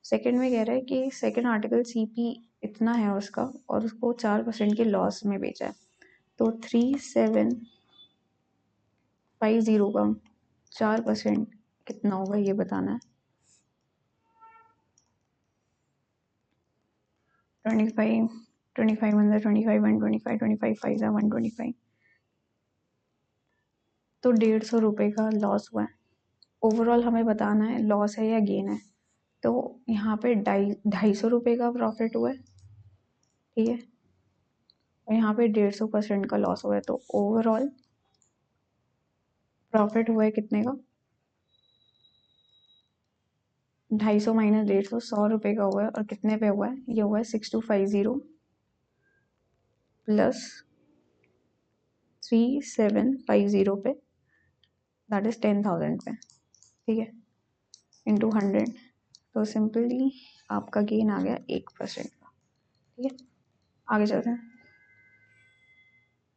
सेकंड में कह रहा है कि सेकंड आर्टिकल सीपी इतना है उसका और उसको 4% के लॉस में बेचा है, तो 3750 का 4% कितना होगा ये बताना है। 25 25 अंदर 25 125 25 5 125 तो 150 रुपये का लॉस हुआ है। ओवरऑल हमें बताना है लॉस है या गेन है। तो यहाँ पे 250 का प्रॉफिट हुआ है, ठीक है, और यहाँ पे 150% का लॉस हुआ है। तो ओवरऑल प्रॉफिट हुआ है कितने का, 250 माइनस 150 100 रुपये का हुआ है। और कितने पे हुआ है, ये हुआ है 6250 प्लस 3750 पे, दैट इज 10,000 पे, ठीक है, इंटू 100। तो सिंपली आपका गेन आ गया 1% का, ठीक है। आगे चलते हैं।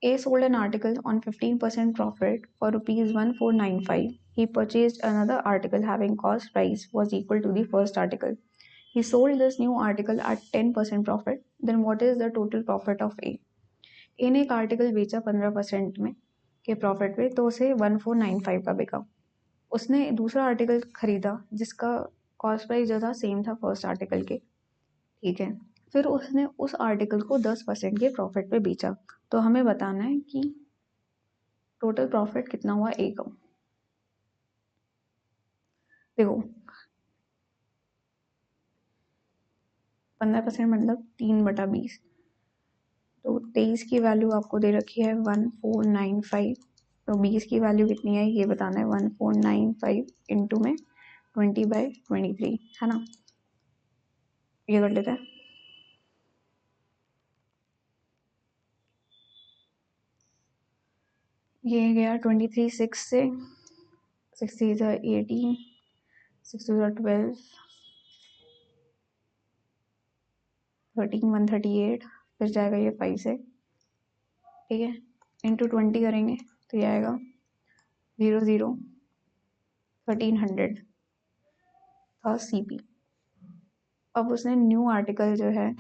A sold an article on 15% profit for rupees 1495. He purchased another article having cost price was equal to the first article. He sold this new article at 10% profit. Then what is the total profit of A? A ने एक article बेचा 15% में के profit पे, तो उसे 1495 का बिका। उसने दूसरा आर्टिकल खरीदा जिसका कॉस्ट प्राइस जो था सेम था फर्स्ट आर्टिकल के, ठीक है। फिर उसने उस आर्टिकल को 10% के प्रॉफिट पे बेचा। तो हमें बताना है कि टोटल प्रॉफिट कितना हुआ ए का। देखो 15% मतलब 3/20, तो 23 की वैल्यू आपको दे रखी है 1495। तो 20 की वैल्यू कितनी है ये बताना है, 1495 इंटू में 20/23, है ना। ये कर लेते हैं। ये गया 23 6 से, 6 3 18, 6 2 12, 13 138, फिर जाएगा ये 5 से, ठीक है, इंटू 20 करेंगे तो ये आएगा 0 0 1300 था सीपी। अब उसने न्यू आर्टिकल जो है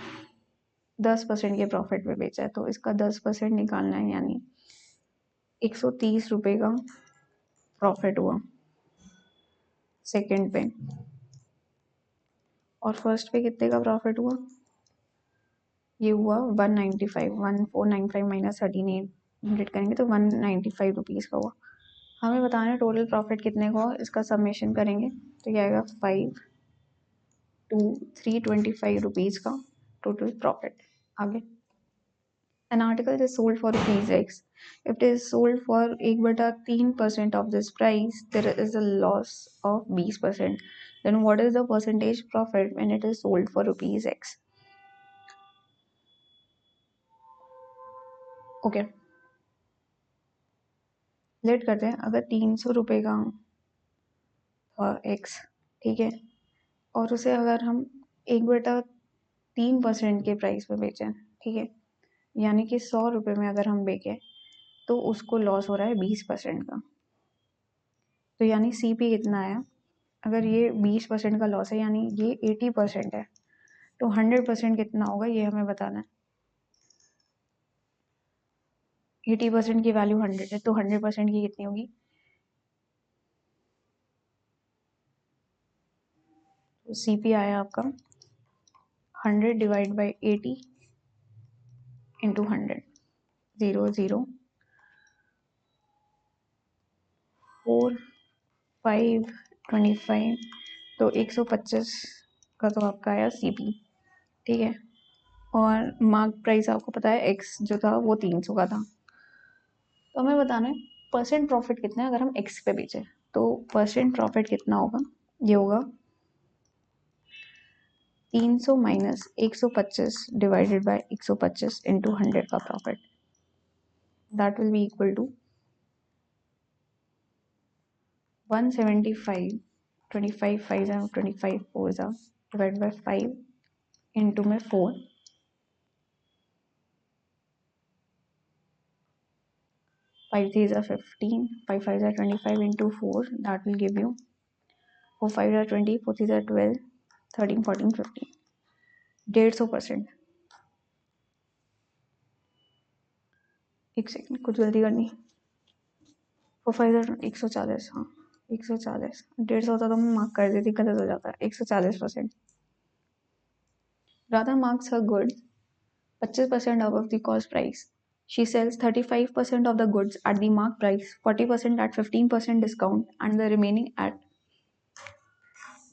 10% के प्रॉफिट में बेचा है, तो इसका 10% निकालना है, यानी 130 रुपये का प्रॉफिट हुआ सेकंड पे। और फर्स्ट पे कितने का प्रॉफिट हुआ, ये हुआ 195, 1495 माइनस 13,800 करेंगे तो 195 रुपीज़ का हुआ। हमें बताना है टोटल प्रॉफिट कितने का हुआ, इसका समेशन करेंगे तो ये आएगा 5 to 325 रुपीज़ का टोटल प्रॉफिट। आगे, an article is sold for rupees X. If it is sold for 1/3% of this price, there is a loss of 20%. Then what is the percentage profit when it is sold for rupees X? Okay, let करते हैं। अगर 300 रुपये का x, ठीक है, और उसे अगर हम 1/3% के प्राइस पे बेचें, ठीक है, यानी कि 100 रुपये में अगर हम बेचें तो उसको लॉस हो रहा है 20% का। तो यानी सी पी कितना आया, अगर ये 20% का लॉस है यानी ये 80% है, तो 100% कितना होगा ये हमें बताना है। 80% की वैल्यू 100 है, तो 100% की कितनी होगी, तो सी पी आया आपका 100 डिवाइड बाई 80 इंटू 100, 0 0 4 5 25, तो 125 का तो आपका आया सी पी, ठीक है। और मार्क प्राइस आपको पता है एक्स जो था वो 300 का था। तो हमें बताना है परसेंट प्रॉफिट कितना है अगर हम एक्स पे बेचें। तो परसेंट प्रॉफिट कितना होगा, ये होगा 300 माइनस 125 डिवाइडेड बाय 125 इंटू 100 का profit, that will be equal to 175, 25 5 25 4 divide by 5 into में 4, 5 3s are 15, 5 5s are 25 into 4, that will give you 4 5s are 20, 4 3s are 12, 13 14 15, 150%। एक सेकंड, कुछ जल्दी करनी। 4 5s are 140, हाँ 140, 150 होता तो मैं मार्क कर देती, गलत हो जाता। 140%। Radha marks her goods 25% above the cost price. She sells 35% of the goods at the mark price, 40% at 15% discount, and the remaining at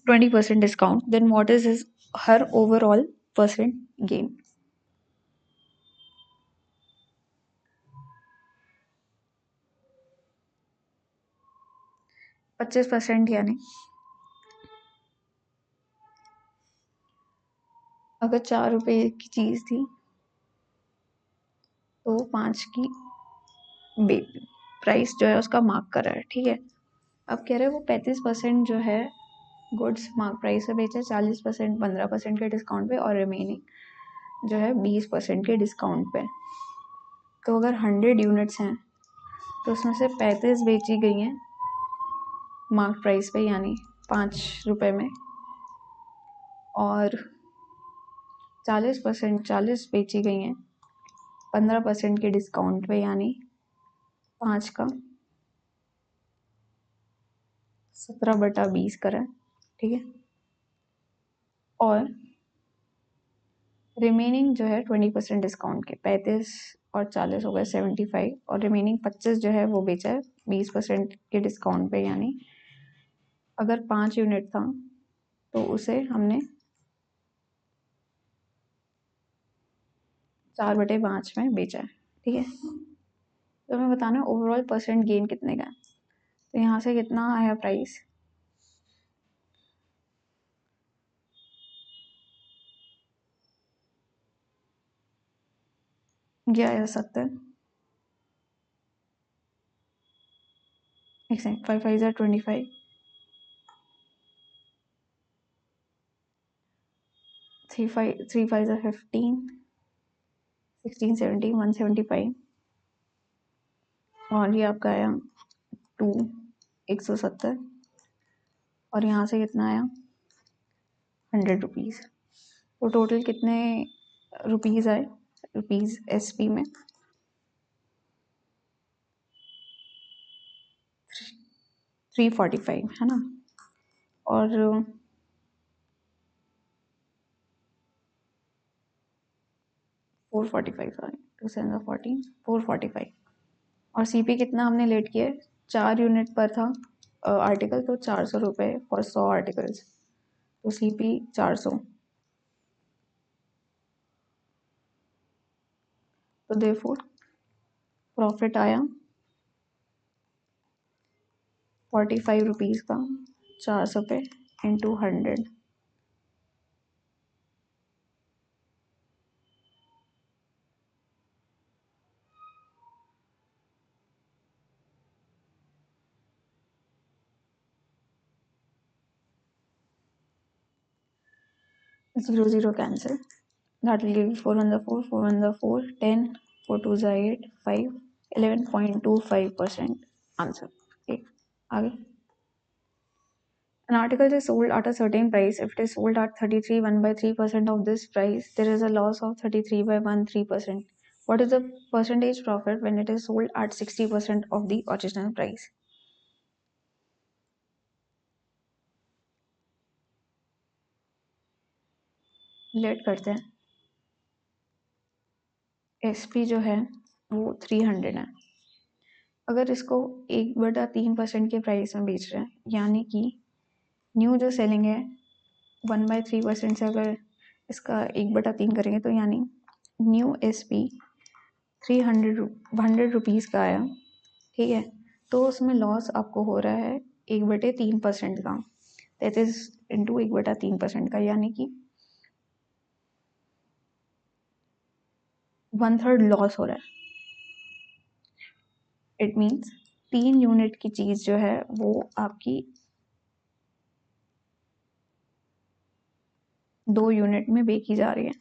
20% discount. Then what is her overall percent gain? 25%, यानी अगर 4 रुपए की चीज थी तो 5 की price जो है उसका मार्क करा है, ठीक है। अब कह रहे हैं वो 35% जो है गुड्स मार्क प्राइस से बेचे, 40% 15% के डिस्काउंट पे, और रिमेनिंग जो है 20% के डिस्काउंट पे। तो अगर 100 यूनिट्स हैं तो उसमें से 35 बेची गई हैं मार्क प्राइस पे, यानी 5 रुपए में, और 40 बेची गई हैं 15% के डिस्काउंट पे, यानी 5 का 17/20 करा, ठीक है। और रिमेनिंग जो है 20% डिस्काउंट के 35 और 40 हो गए 75, और रिमेनिंग 25 जो है वो बेचा है 20% के डिस्काउंट पे, यानी अगर 5 यूनिट था तो उसे हमने 4/5 में बेचा है, ठीक है। तो हमें बताना है ओवरऑल परसेंट गेन कितने का है। तो यहाँ से कितना आया प्राइस, ये आया 70, एक सेकंड, 5 5 25, 3 5 3 5 15, 16 17 175, और ये आपका आया 2 170, और यहाँ से कितना आया 100 रुपीज़। तो टोटल कितने रुपीज़ आए, रुपीज़ एसपी में 345 है ना, और 445, सॉरी 2 7 14, 445। और सीपी कितना हमने लेट किया है, 4 यूनिट पर था आर्टिकल, तो 400 रुपये फॉर 100 आर्टिकल्स, तो सीपी 400। तो देयरफॉर प्रॉफिट आया 45 रुपीज़ का 400 पे into 100, zero zero cancel, that will give you 4 on the 4, 4 on the 4, 10, 4 2s are 8, 5, 11.25% answer। Okay, आगे। An article is sold at a certain price. If it is sold at 33 1/3% of this price, there is a loss of 33/13%. What is the percentage profit when it is sold at 60% of the original price? Let करते हैं। SP जो है वो 300 है। अगर इसको 1/3% के price में बेच रहे हैं, यानी कि न्यू जो सेलिंग है 1/3% से अगर इसका 1/3 करेंगे, तो यानी न्यू एसपी 100 रुपीज़ का आया, ठीक है। तो उसमें लॉस आपको हो रहा है 1/3% का, दैट इज इंटू 1/3% का, यानी कि 1/3 लॉस हो रहा है। इट मीन्स 3 यूनिट की चीज़ जो है वो आपकी 2 यूनिट में बेची जा रही है।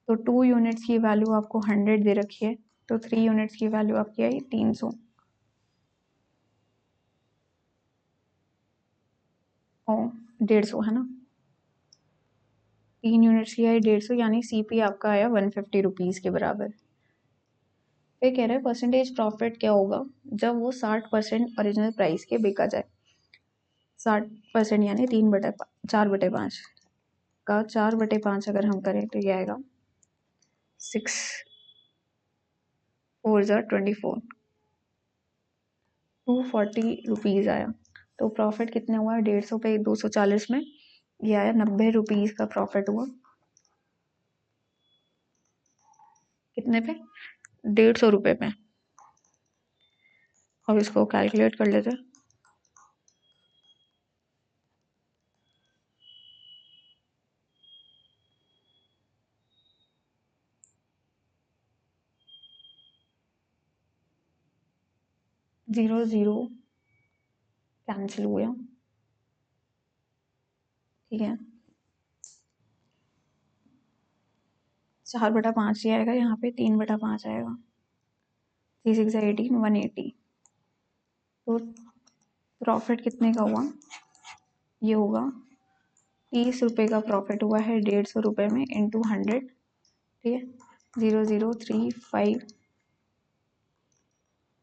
तो 2 यूनिट्स की वैल्यू आपको 100 दे रखी है, तो 3 यूनिट्स की वैल्यू आपकी आई 300। ओ 150 है ना, 3 यूनिट्स की आई 150, यानी CP आपका आया 150 रुपीज़ के बराबर। फिर कह रहे हैं परसेंटेज प्रॉफिट क्या होगा जब वो 60% ओरिजिनल प्राइस के बिका जाए। 60% यानी 4/5 का 4/5 अगर हम करें तो ये आएगा 6 4 ज़ा 24, 240 रुपीज़ आया। तो प्रॉफिट कितने हुआ, 150 पे 240 में ये आया 90 रुपीज़ का प्रॉफिट हुआ। कितने पे, 150 रुपये पे। अब इसको कैलकुलेट कर लेते हैं। जीरो जीरो कैंसिल हो गया, ठीक है। 4/5 ही आएगा यहाँ पे, 3/5 आएगा। 3 6 18 180। तो प्रॉफिट कितने का हुआ, ये होगा 30 रुपये का प्रॉफिट हुआ है 150 रुपये में इंटू 100, ठीक है। 0035,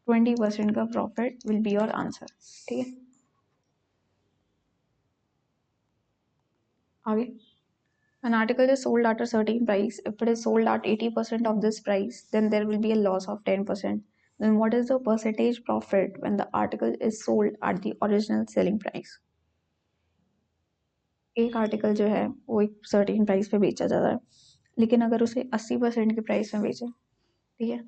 20% का profit will be your answer, ठीक है। आगे, an article is sold at a certain price. If it is sold at 80% of this price, then there will be a loss of 10%. Then what is the percentage profit when the article is sold at the original selling price? एक article जो है वो एक certain price पे बेचा जाता है, लेकिन अगर उसे 80% के प्राइस में बेचे, ठीक है,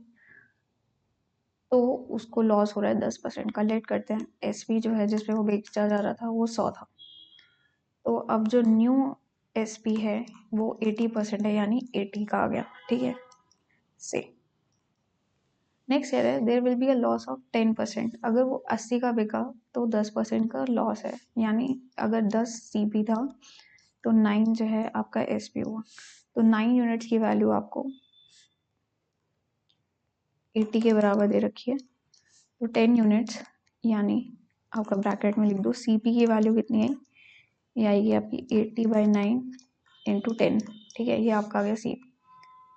तो उसको लॉस हो रहा है 10% का। लेट करते हैं SP जो है जिस पे वो बेचा जा रहा था वो 100 था, तो अब जो न्यू SP है वो 80% है, यानी 80 का आ गया, ठीक है। से नेक्स्ट ईयर है, there will be a loss of 10%। अगर वो 80 का बिका तो 10% का लॉस है, यानी अगर 10 CP था तो 9 जो है आपका SP हुआ। तो 9 यूनिट्स की वैल्यू आपको 80 के बराबर दे रखी है, तो 10 यूनिट्स यानी आपका ब्रैकेट में लिख दो CP की वैल्यू कितनी है, ये आएगी आपकी 80/9 इंटू 10, ठीक है। ये आपका आ गया CP।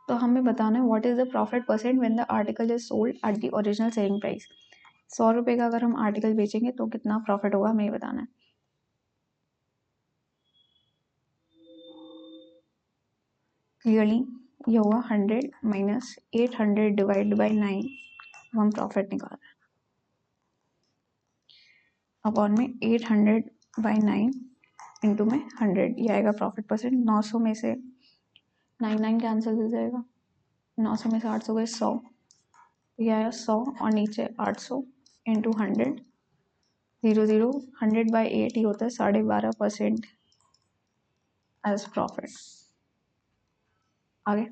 तो हमें बताना है what is the profit percent when the article is sold at the original selling price. 100 रुपये का अगर हम आर्टिकल बेचेंगे तो कितना प्रॉफिट होगा हमें ये बताना है। क्लियरली ये होगा 100 माइनस 800 डिवाइड बाई 9, हम प्रॉफिट निकाल रहे हैं, अपॉन में 800/9 इंटू में 100, ये आएगा प्रॉफिट परसेंट। 900 में से 9 कैंसिल हो जाएगा, 900 में से 800 गए 100, ये आया 100 और नीचे 800 इंटू 100, 00 100/8 ही होता है 12.5% एज प्रॉफिट। आगे,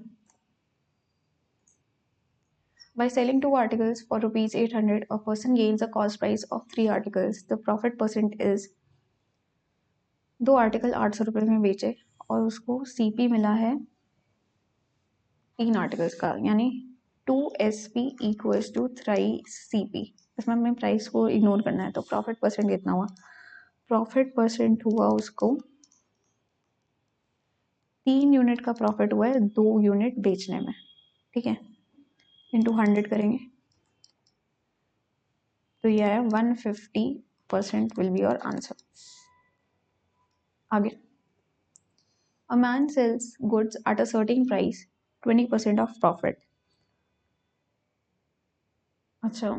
by selling 2 articles for rupees 800, a person gains a cost price of 3 articles. The profit percent is, 2 article 800 रुपये में बेचे और उसको CP मिला है 3 आर्टिकल्स का, यानी 2SP इक्वल्स टू 3CP। इसमें हमें प्राइस को इग्नोर करना है, तो प्रॉफिट परसेंट कितना हुआ, प्रॉफिट परसेंट हुआ उसको 3 यूनिट का प्रॉफिट हुआ है 2 यूनिट बेचने में, ठीक है। इंटू 100 करेंगे तो ये आया 150% विल बी योर आंसर। आगे, a man sells goods at a certain price, 20% of profit। अच्छा,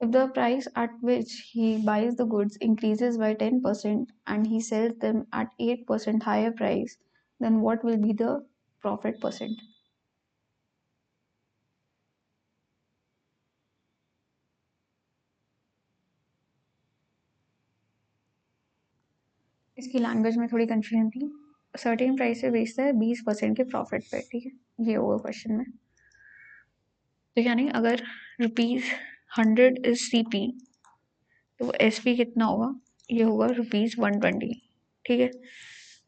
if the price at which he buys the goods increases by 10% and he sells them at 8% higher price, then what will be the profit percent? इसकी language में थोड़ी confusion थी। Certain price पे बेचता है 20% के profit पे, ठीक है, ये होगा क्वेश्चन में। तो यानी अगर ₹100 इज CP तो SP कितना होगा, ये होगा ₹120, ठीक है।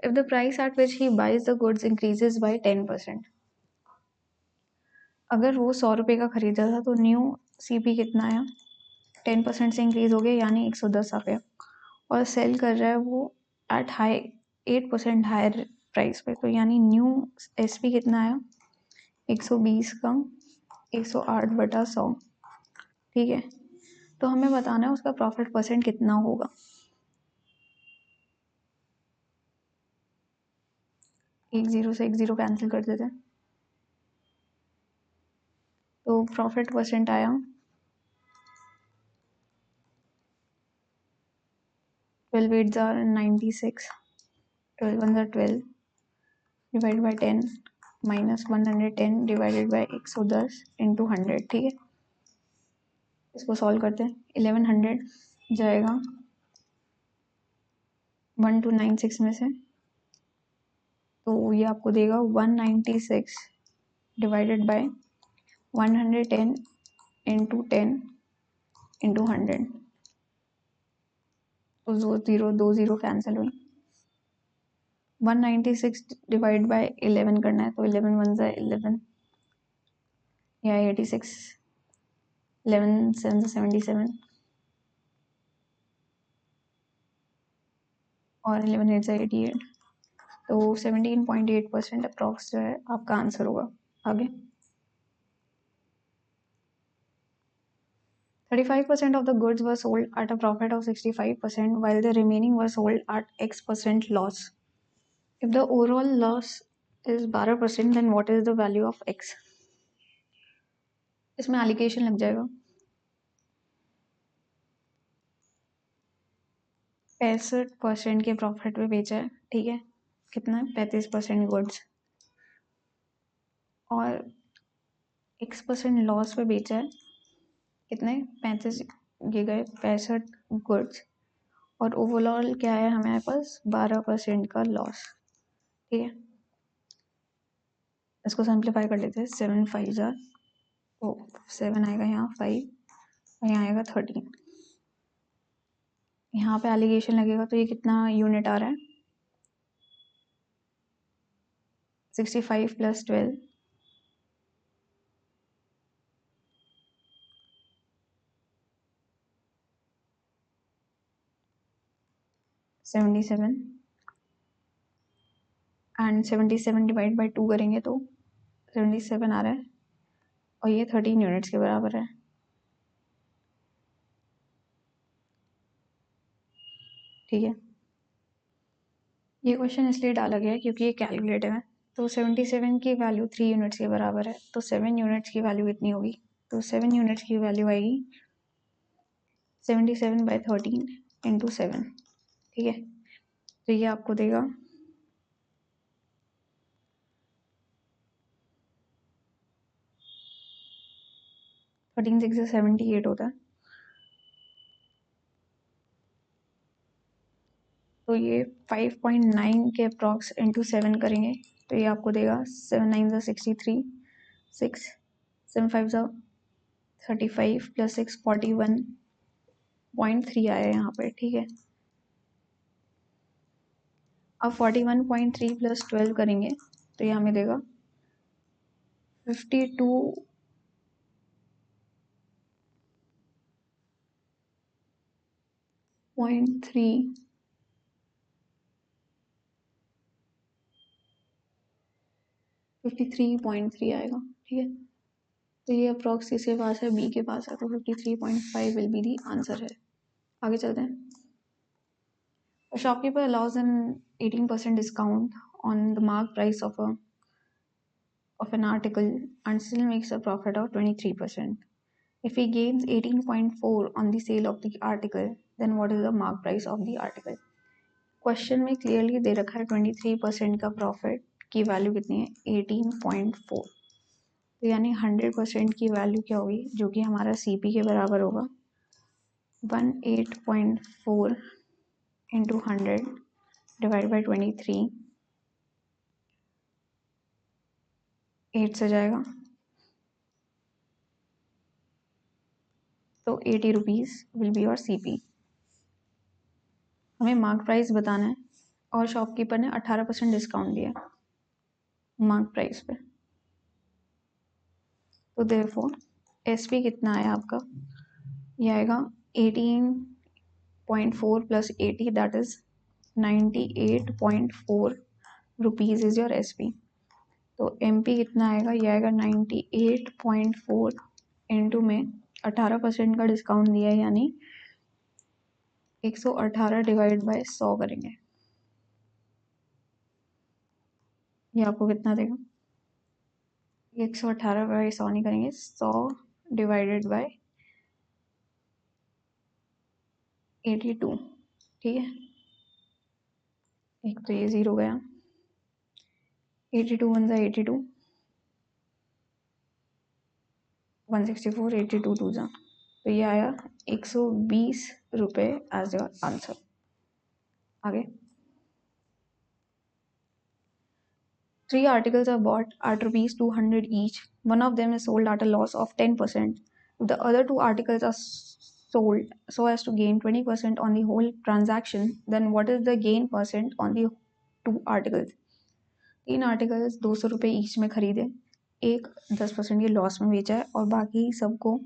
if the price at which he buys the goods increases by 10%, अगर वो 100 रुपये का खरीदा था तो न्यू CP कितना आया, 10% से इंक्रीज हो गया यानी 110 आ गया, और सेल कर रहा है वो एट हाई 8% हायर प्राइस पे, तो यानी न्यू SP कितना आया 120 का 108/100, ठीक है। तो हमें बताना है उसका प्रॉफिट परसेंट कितना होगा। एक जीरो से एक जीरो कैंसिल कर देते हैं, तो प्रॉफिट परसेंट आया 12 8 jar 96, 12 1 jar 12 divide by 10 minus 110 divided by 110 into 100, ठीक है। इसको सॉल्व करते हैं, 1100 जाएगा 1296 में से, तो ये आपको देगा 196 डिवाइडेड बाय 110 इंटू 10 इंटू 100, तो 2 0 कैंसिल हुई। 196 डिवाइड बाय 11 करना है, तो 11 1 ज़ा 11 या 86, 11 7 ज़ा 77 और 11 8 ज़ा 88, तो 17.8% अप्रॉक्स जो है आपका आंसर होगा। आगे 35% of the goods were sold at a profit of 65%, while the remaining were sold at X% loss. If the overall loss is 12%, then what is the value of X? इसमें allegation लग जाएगा। 65% के profit पे बेचा है, ठीक है, कितना 35% गुड्स, और X% लॉस पे बेचा है, कितने 35, ये गए 65 गुड्स, और ओवरऑल क्या है हमारे पास 12% का लॉस, ठीक है। इसको सिंप्लीफाई कर लेते हैं, 7 5 ज़ा, तो 7 आएगा यहाँ 5 और यहाँ आएगा 13, यहाँ पे एलिगेशन लगेगा तो ये कितना यूनिट आ रहा है 65 + 12 77, एंड 77 डिवाइड बाई 2 करेंगे तो 77 आ रहा है, और ये 13 यूनिट्स के बराबर है, ठीक है। ये क्वेश्चन इसलिए डाला गया है क्योंकि ये कैलकुलेटिव है, तो 77 की वैल्यू 3 यूनिट्स के बराबर है, तो 7 यूनिट्स की वैल्यू कितनी होगी, तो 7 यूनिट्स की वैल्यू आएगी 77/13 इंटू 7, ठीक है। तो ये आपको देगा 13 6 से 78 होता है, तो ये 5.9 के अप्रॉक्स इंटू 7 करेंगे, तो ये आपको देगा 7 9 ज़ा 63, 6 7 5 ज़ा 35 + 6 41.3 आया यहाँ पे, ठीक है। अब 41.3 + 12 करेंगे तो ये हमें देगा 52.3, 53.3 आएगा, ठीक है। तो ये अप्रॉक्स किसके पास है, बी के पास है, तो 53.5 विल बी दी आंसर है। आगे चलते हैं। A shopkeeper allows an 18% discount on the mark price of an article and still makes a profit of 23%. If he gains 18.4 on the sale of the article, then what is the mark price of the article? Question में clearly दे रखा है 23% का profit की value कितनी है 18.4, तो यानी 100% की वैल्यू क्या होगी, जो कि हमारा CP के बराबर होगा 18.4 इंटू 100 डिवाइड बाई 23, 8 से जाएगा तो 80 rupees will be your CP। हमें मार्क प्राइस बताना है, और शॉपकीपर ने 18% डिस्काउंट दिया मार्क प्राइस पे। तो देयरफॉर एसपी कितना आया आपका, ये आएगा 18.4 plus 80 that is 98.4 rupees is your SP. तो एमपी कितना आएगा, ये आएगा 98.4 इंटू में 18% का डिस्काउंट दिया है यानी 118 डिवाइड बाय 100 करेंगे, ये आपको कितना देगा, 118 बाय 100 नहीं करेंगे, 100 डिवाइडेड बाय 82, ठीक है। एक तो ये ज़ीरो गया, 82 वन ज़ा 82, 164, 82 टू ज़ा, तो ये आया 120 रुपये एज योर आंसर। आगे 3 articles are bought at rupees 200 each. One of them is sold at a loss of 10%. If the other 2 articles are sold so as to gain 20% on the whole transaction, then what is the gain percent on the 2 articles? 3 articles 200 रुपये each में खरीदे, एक 10% के loss में बेचा है और बाकी सबको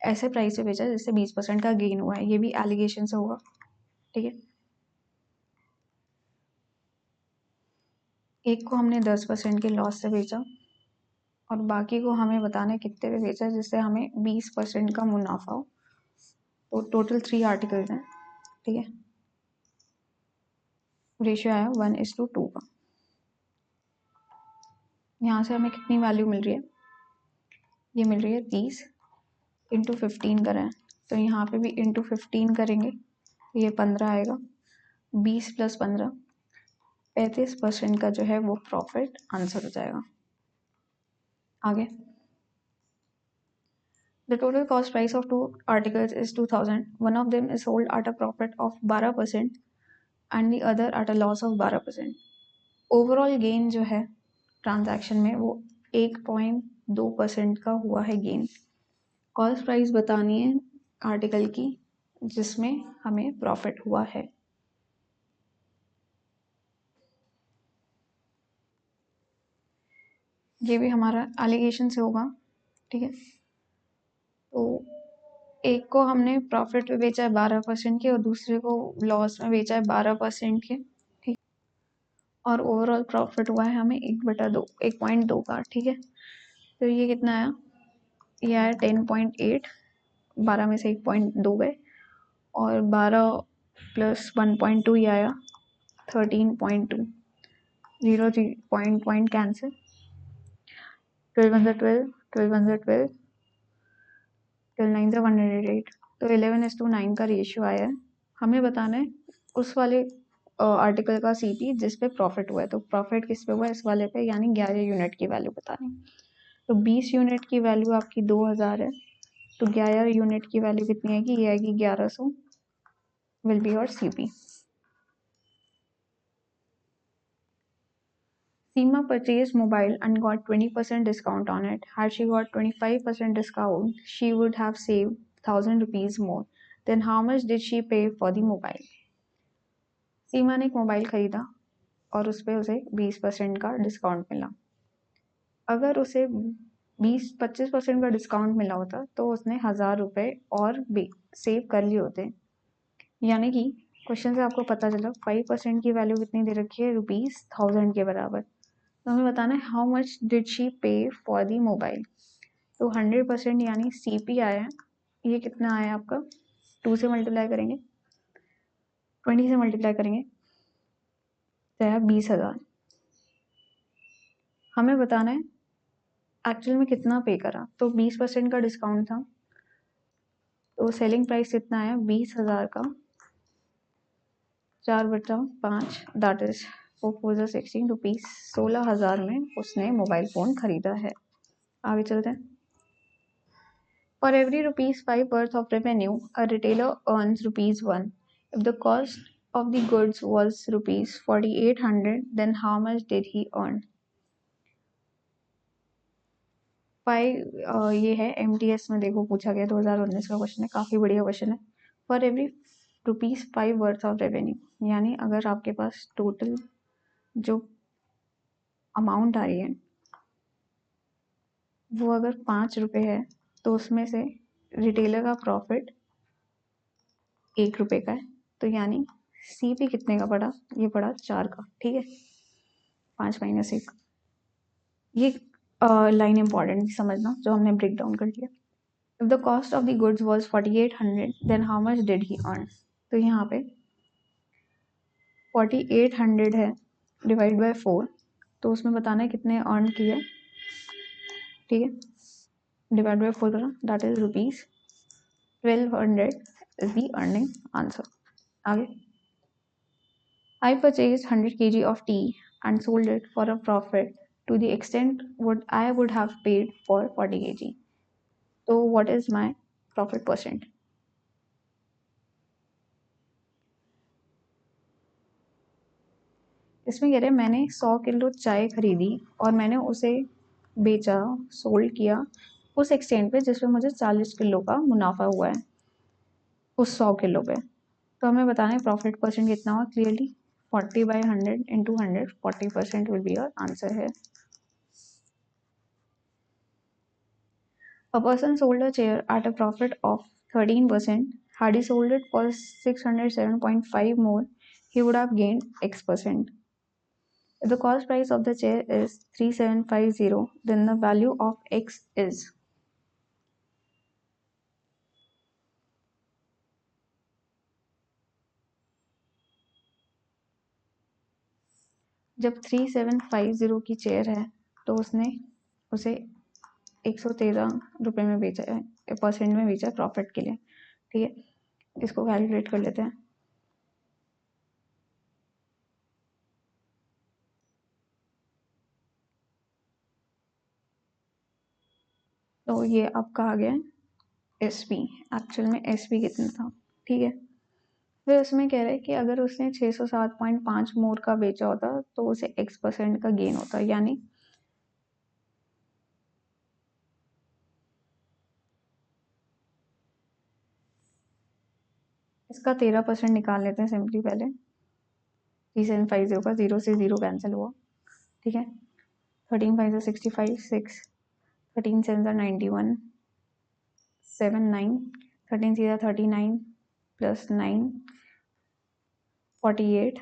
ऐसे प्राइस पे बेचा है जिससे 20% का गेन हुआ है। ये भी एलिगेशन से होगा, ठीक है। एक को हमने 10% के लॉस से बेचा और बाकी को हमें बताना है कितने पे बेचा है जिससे हमें 20% का मुनाफा हो। तो टोटल 3 आर्टिकल्स हैं, ठीक है। रेशियो आया 1:2 का। यहाँ से हमें कितनी वैल्यू मिल रही है, ये मिल रही है 30 इंटू 15 करें तो यहाँ पे भी इंटू 15 करेंगे, ये 15 आएगा, 20 प्लस 15 35% का जो है वो प्रॉफिट आंसर हो जाएगा। आगे The total cost price of 2 articles is 2000. One of them is sold at a profit of 12% and the other at a loss of 12%. Overall gain जो है ट्रांजैक्शन में वो 1.2% का हुआ है गेन। कॉस्ट प्राइस बतानी है आर्टिकल की जिसमें हमें प्रॉफिट हुआ है। ये भी हमारा एलिगेशन से होगा, ठीक है। तो एक को हमने प्रॉफिट पे बेचा है 12% के और दूसरे को लॉस में बेचा है 12% के, ठीक। और ओवरऑल प्रॉफिट हुआ है हमें 1/2 का, ठीक है। तो ये कितना आया, ये आया 10.8, 12 में से 1.2 गए और 12 प्लस 1.2 ये आया 13.2, 0 पॉइंट कैंसिल, 12 वन ज़ा 12, 12 वन ज़ा 12, 12 9 ज़ा 108, तो 11:9 का रेशियो आया है। हमें बताना है उस वाले आर्टिकल का सीपी जिस पे प्रॉफिट हुआ है। तो प्रॉफिट किस पे हुआ है, इस वाले पे, यानी 11 यूनिट की वैल्यू बतानी। तो 20 यूनिट की वैल्यू आपकी 2000 है, तो 11 यूनिट की वैल्यू कितनी आएगी, ये आएगी 1100 will be your CP. Seema purchased mobile and got 20% discount on it. Had she got 25% discount, she would have saved 1000 rupees more. Then how much did she pay for the mobile? सीमा ने एक mobile खरीदा और उस पर उसे 20% का discount मिला। अगर उसे 25% का डिस्काउंट मिला होता तो उसने 1000 रुपये और सेव कर लिए होते। यानी कि क्वेश्चन से आपको पता चला 5% की वैल्यू कितनी दे रखी है, ₹1000 के बराबर। तो हमें बताना है हाउ मच डिड शी पे फॉर दी मोबाइल। तो 100% यानी सीपी आया है, ये कितना आया आपका, 2 से मल्टीप्लाई करेंगे, 20 से मल्टीप्लाई करेंगे तो आया 20,000। हमें बताना है एक्चुअल में कितना पे करा, तो 20% का डिस्काउंट था तो सेलिंग प्राइस कितना आया 20,000 का 4/5 दैट इज 4 रुपीज, 16,000 में उसने मोबाइल फोन खरीदा है। आगे चलते हैं। For every ₹5 worth of revenue, a retailer earns ₹1. If the cost of the goods was ₹4,800, then how much did he earn? ये है MTS में, देखो पूछा गया 2019 का क्वेश्चन है, काफ़ी बढ़िया क्वेश्चन है। For every ₹5 worth of revenue, यानी अगर आपके पास टोटल जो अमाउंट आ रही है वो अगर ₹5 है तो उसमें से रिटेलर का प्रॉफिट ₹1 का है, तो यानी CP कितने का पड़ा, ये पड़ा 4 का, ठीक है, 5 - 1। ये लाइन इंपॉर्टेंट समझना जो हमने ब्रेक डाउन कर लिया। If the cost of the goods was 4800 then how much did he earn, तो यहाँ पे 4800 है डिवाइड बाय 4, तो उसमें बताना है कितने अर्न किए, ठीक है, डिवाइड बाय 4 करा, that is ₹1200 is the earning answer. आगे, I purchased 100 kg of tea and sold it for a profit to the extent what I would have paid for 40 kg. So what is my profit percent? इसमें कह रहे हैं मैंने 100 kilo चाय खरीदी और मैंने उसे बेचा, सोल्ड किया उस एक्सटेंट पे जिसमें मुझे 40 किलो का मुनाफा हुआ है उस 100 किलो पे, तो हमें बताना है प्रॉफिट परसेंट कितना हुआ। Clearly 40/100 into 100, 40% will be your answer है। A person sold a chair at a profit of 13%. Had he sold it for 607.5 more, he would have gained X%. If the cost price of the chair is 3750, then the value of X is, जब 3750 की chair है तो उसने उसे 113 रुपये में बेचा है, परसेंट में बेचा है प्रॉफिट के लिए, ठीक है, इसको कैलकुलेट कर लेते हैं। तो ये आपका आ गया SP, एक्चुअल में SP कितना था, ठीक है। फिर उसमें कह रहे हैं कि अगर उसने 607.5 मोर का बेचा होता तो उसे X% का गेन होता, यानी इसका 13% निकाल लेते हैं सिंपली। पहले 3750 का 0 से 0 कैंसिल हुआ, ठीक है, 13 5 65, 6, 13 7 91, 7 9, 13 6 39 प्लस 9 48,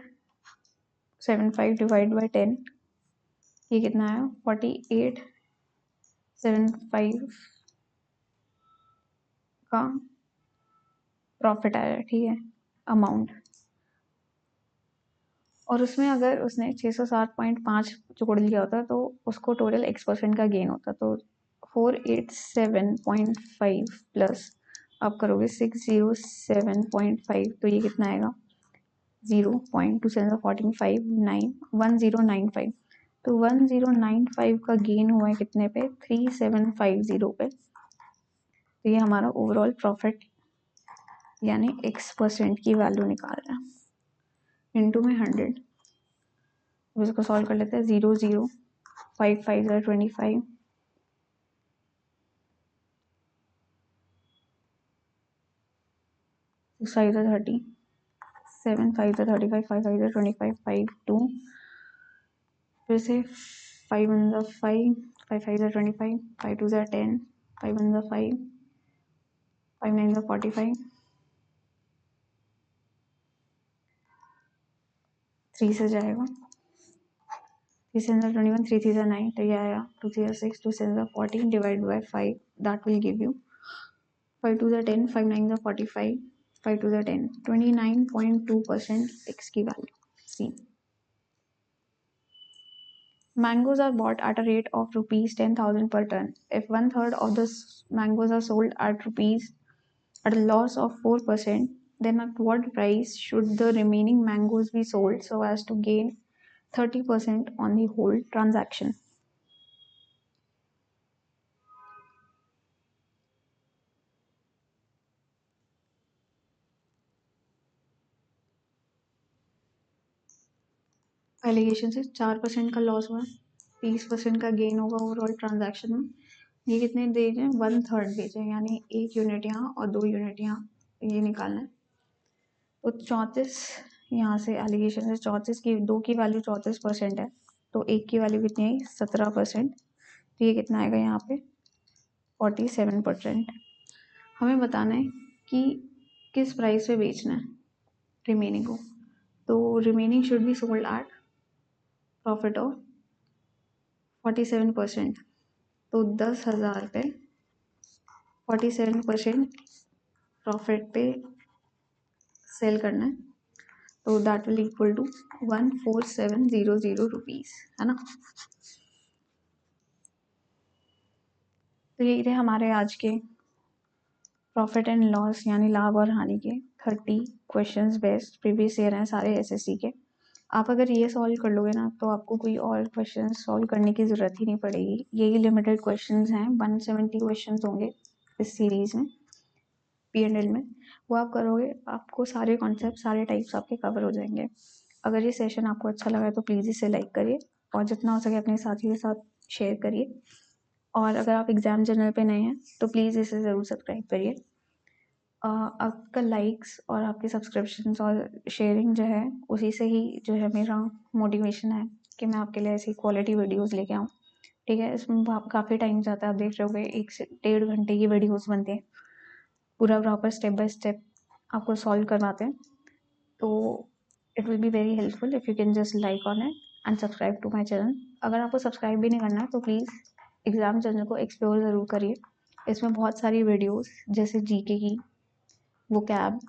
75 डिवाइड बाई 10, ये कितना आया 4875 का प्रॉफिट आया, ठीक है, अमाउंट। और उसमें अगर उसने 607.5 जोड़ लिया होता तो उसको टोटल X% का गेन होता, तो 487.5 प्लस आप करोगे 607.5, तो ये कितना आएगा 0.271459 तो 1095 का गेन हुआ है कितने पे 3750 पे, तो ये हमारा ओवरऑल प्रॉफिट यानी X% की वैल्यू निकाल रहा है, इंटू में 100। अब इसको सॉल्व कर लेते हैं। 0 0 5 5 25, 6 5 30, 7 5 35, 5 5 25, 5 2, फिर से 5 1 5, 5 5 25, 5 2 10, 5 1 5, 5 9 45, 3 से जाएगा, 3 से 21, 3 3 9, तो ये आया 2 3 6, 2 7 14 divide by 5, that will give you 5 2 10, 5 9 45, 5 2 10, 29.2% X की value. See, mangoes are bought at a rate of rupees 10,000 per ton. If one third of the mangoes are sold at a loss of 4%, then at what price should the remaining mangoes be sold so as to gain 30% on the whole transaction? Alligation से 4% का loss हुआ, 30% का gain होगा overall transaction में। ये कितने दे रहे हैं 1/3 दे रहे हैं, यानी 1 यूनिट यहाँ और 2 यूनिट यहाँ, ये निकालना है। तो 34 यहाँ से एलिगेशन से 34 की 2 की वैल्यू 34% है, तो 1 की वैल्यू कितनी आई 17%, तो ये कितना आएगा यहाँ पे 47%। हमें बताना है कि किस प्राइस पे बेचना है रिमेनिंग को। तो remaining should be sold at profit of 47%। तो 10,000 पे 47% प्रॉफिट पे सेल करना है, तो that will equal to 14700 rupees, है ना। तो यही थे हमारे आज के प्रॉफिट एंड लॉस यानी लाभ और हानि के 30 क्वेश्चंस बेस्ट प्रीवियस ईयर हैं सारे एसएससी के। आप अगर ये सॉल्व कर लोगे ना तो आपको कोई और क्वेश्चन सॉल्व करने की ज़रूरत ही नहीं पड़ेगी। यही लिमिटेड क्वेश्चंस हैं, 170 क्वेश्चंस होंगे इस सीरीज़ में P&L में। वो आप करोगे, आपको सारे कॉन्सेप्ट सारे टाइप्स आपके कवर हो जाएंगे। अगर ये सेशन आपको अच्छा लगा तो प्लीज़ इसे लाइक करिए और जितना हो सके अपने साथी के साथ शेयर करिए। और अगर आप एग्ज़ाम जर्नल पे नए हैं तो प्लीज़ इसे ज़रूर सब्सक्राइब करिए। आपका लाइक्स और आपके सब्सक्रिप्शंस और शेयरिंग जो है उसी से ही जो है मेरा मोटिवेशन है कि मैं आपके लिए ऐसी क्वालिटी वीडियोस लेके आऊँ। ठीक है, इसमें काफ़ी टाइम जाता है, आप देख रहे होगे 1 से 1.5 घंटे की वीडियोस बनती हैं, पूरा प्रॉपर स्टेप बाय स्टेप आपको सॉल्व करवाते हैं। तो it will be very helpful if you can just like on it and subscribe to my channel. अगर आपको सब्सक्राइब भी नहीं करना है तो प्लीज़ एग्ज़ाम चैनल को एक्सप्लोर ज़रूर करिए। इसमें बहुत सारी वीडियोस जैसे जीके की, वो कैब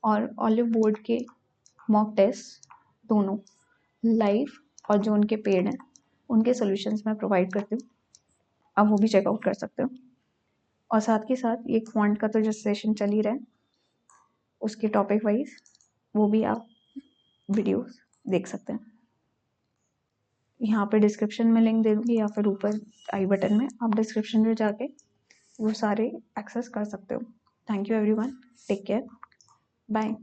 और ऑलिव बोर्ड के मॉक टेस्ट दोनों लाइव और जो उनके पेड हैं उनके सॉल्यूशंस मैं प्रोवाइड करती हूँ, आप वो भी चेकआउट कर सकते हो। और साथ के साथ ये क्वांट का तो जो सेशन चल ही रहा है उसके टॉपिक वाइज वो भी आप वीडियोस देख सकते हैं। यहाँ पे डिस्क्रिप्शन में लिंक दे दूँगी या फिर ऊपर आई बटन में आप डिस्क्रिप्शन में जाके वो सारे एक्सेस कर सकते हो। Thank you everyone, take care, bye.